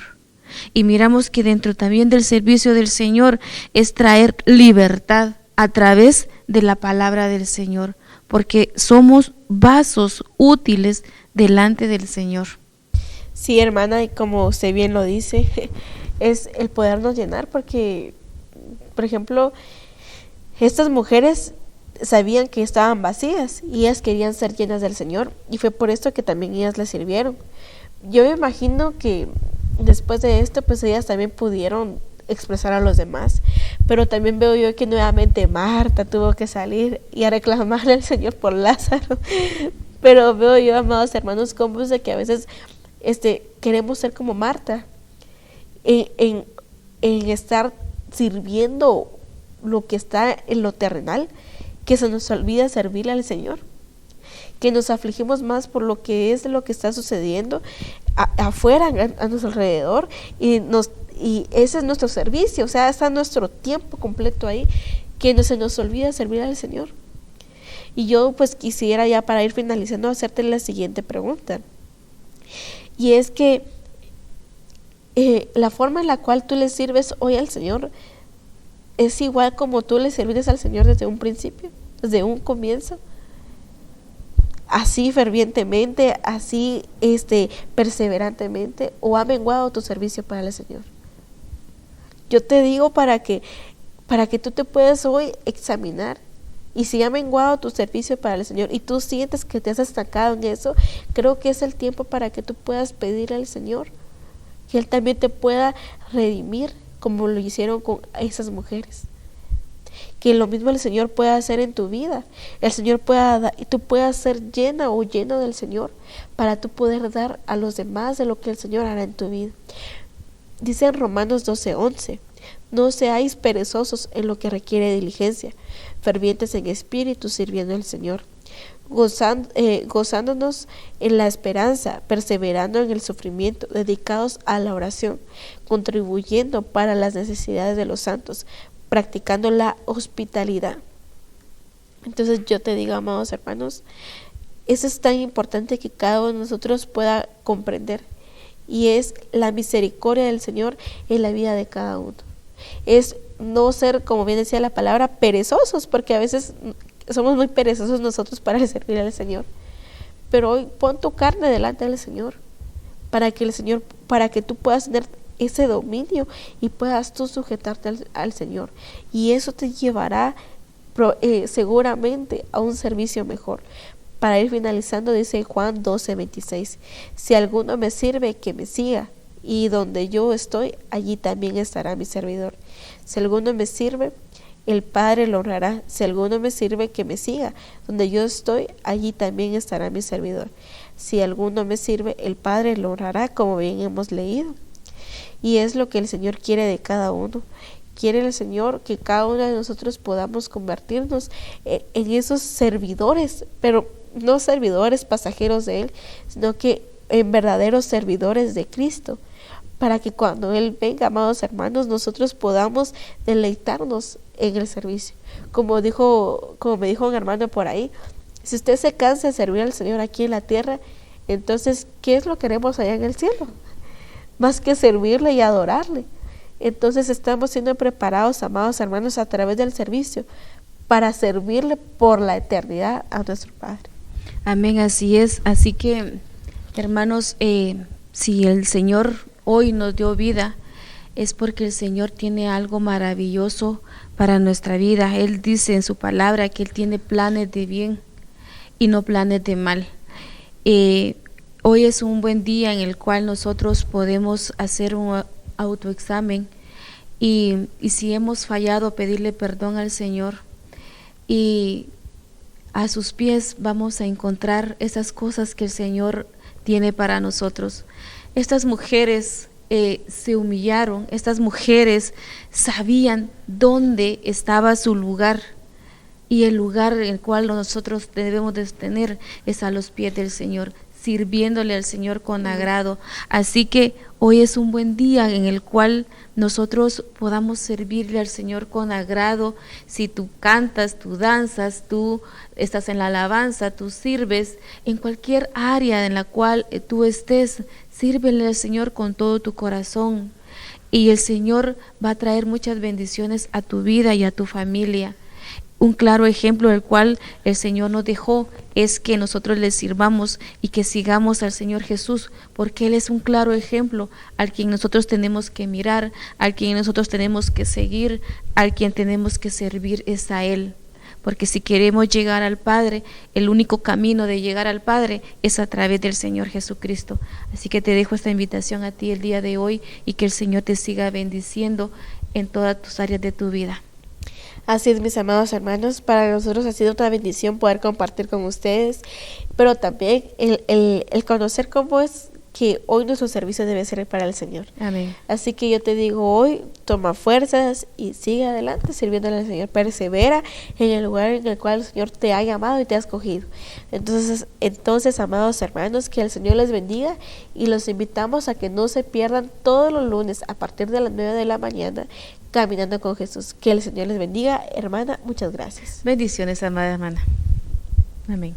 Y miramos que dentro también del servicio del Señor es traer libertad a través de la palabra del Señor, porque somos vasos útiles delante del Señor. Sí, hermana, y como usted bien lo dice, es el podernos llenar, porque, por ejemplo, estas mujeres sabían que estaban vacías y ellas querían ser llenas del Señor, y fue por esto que también ellas le sirvieron. Yo me imagino que después de esto, pues ellas también pudieron expresar a los demás, pero también veo yo que nuevamente Marta tuvo que salir y a reclamarle al Señor por Lázaro. Pero veo yo, amados hermanos, como es de que a veces queremos ser como Marta en estar sirviendo lo que está en lo terrenal, que se nos olvida servirle al Señor, que nos afligimos más por lo que está sucediendo afuera, a nuestro alrededor, y ese es nuestro servicio, o sea, está nuestro tiempo completo ahí, que no se nos olvida servir al Señor. Y yo pues quisiera, ya para ir finalizando, hacerte la siguiente pregunta, y es que la forma en la cual tú le sirves hoy al Señor es igual como tú le serviste al Señor desde un principio, desde un comienzo, así fervientemente, así perseverantemente, o ha menguado tu servicio para el Señor. Yo te digo para que tú te puedas hoy examinar, y si ha menguado tu servicio para el Señor y tú sientes que te has estancado en eso, creo que es el tiempo para que tú puedas pedirle al Señor que Él también te pueda redimir como lo hicieron con esas mujeres. Que lo mismo el Señor pueda hacer en tu vida. El Señor pueda y tú puedas ser llena o lleno del Señor para tú poder dar a los demás de lo que el Señor hará en tu vida. Dice en Romanos 12:11, no seáis perezosos en lo que requiere diligencia, fervientes en espíritu, sirviendo al Señor, gozándonos en la esperanza, perseverando en el sufrimiento, dedicados a la oración, contribuyendo para las necesidades de los santos, practicando la hospitalidad. Entonces yo te digo, amados hermanos, eso es tan importante que cada uno de nosotros pueda comprender, y es la misericordia del Señor en la vida de cada uno. Es no ser, como bien decía la palabra, perezosos, porque a veces somos muy perezosos nosotros para servir al Señor. Pero hoy pon tu carne delante del Señor, para que tú puedas tener ese dominio y puedas tú sujetarte al Señor, y eso te llevará seguramente a un servicio mejor. Para ir finalizando, dice Juan 12:26, si alguno me sirve, que me siga, y donde yo estoy, allí también estará mi servidor. Si alguno me sirve, el Padre lo honrará. Si alguno me sirve, que me siga, donde yo estoy, allí también estará mi servidor. Si alguno me sirve, el Padre lo honrará, como bien hemos leído. Y es lo que el Señor quiere de cada uno. Quiere el Señor que cada uno de nosotros podamos convertirnos en esos servidores, pero no servidores pasajeros de Él, sino que en verdaderos servidores de Cristo, para que cuando Él venga, amados hermanos, nosotros podamos deleitarnos en el servicio. Como me dijo un hermano por ahí, si usted se cansa de servir al Señor aquí en la tierra, entonces, ¿qué es lo que queremos allá en el cielo? Más que servirle y adorarle. Entonces estamos siendo preparados, amados hermanos, a través del servicio, para servirle por la eternidad a nuestro Padre. Amén, así es. Así que, hermanos, si el Señor hoy nos dio vida, es porque el Señor tiene algo maravilloso para nuestra vida. Él dice en su palabra que Él tiene planes de bien y no planes de mal. Hoy es un buen día en el cual nosotros podemos hacer un autoexamen y si hemos fallado, pedirle perdón al Señor, y a sus pies vamos a encontrar esas cosas que el Señor tiene para nosotros. Estas mujeres se humillaron, estas mujeres sabían dónde estaba su lugar, y el lugar en el cual nosotros debemos de tener es a los pies del Señor, sirviéndole al Señor con agrado. Así que hoy es un buen día en el cual nosotros podamos servirle al Señor con agrado. Si tú cantas, tú danzas, tú estás en la alabanza, tú sirves, en cualquier área en la cual tú estés, sírvele al Señor con todo tu corazón, y el Señor va a traer muchas bendiciones a tu vida y a tu familia. Un claro ejemplo del cual el Señor nos dejó es que nosotros le sirvamos y que sigamos al Señor Jesús, porque Él es un claro ejemplo al quien nosotros tenemos que mirar, al quien nosotros tenemos que seguir, al quien tenemos que servir es a Él. Porque si queremos llegar al Padre, el único camino de llegar al Padre es a través del Señor Jesucristo. Así que te dejo esta invitación a ti el día de hoy, y que el Señor te siga bendiciendo en todas tus áreas de tu vida. Así es, mis amados hermanos, para nosotros ha sido una bendición poder compartir con ustedes, pero también el conocer cómo es que hoy nuestro servicio debe ser para el Señor. Amén. Así que yo te digo hoy, toma fuerzas y sigue adelante sirviéndole al Señor. Persevera en el lugar en el cual el Señor te ha llamado y te ha escogido. Entonces, amados hermanos, que el Señor les bendiga, y los invitamos a que no se pierdan todos los lunes a partir de las 9 de la mañana, Caminando con Jesús. Que el Señor les bendiga, hermana. Muchas gracias. Bendiciones, amada hermana. Amén.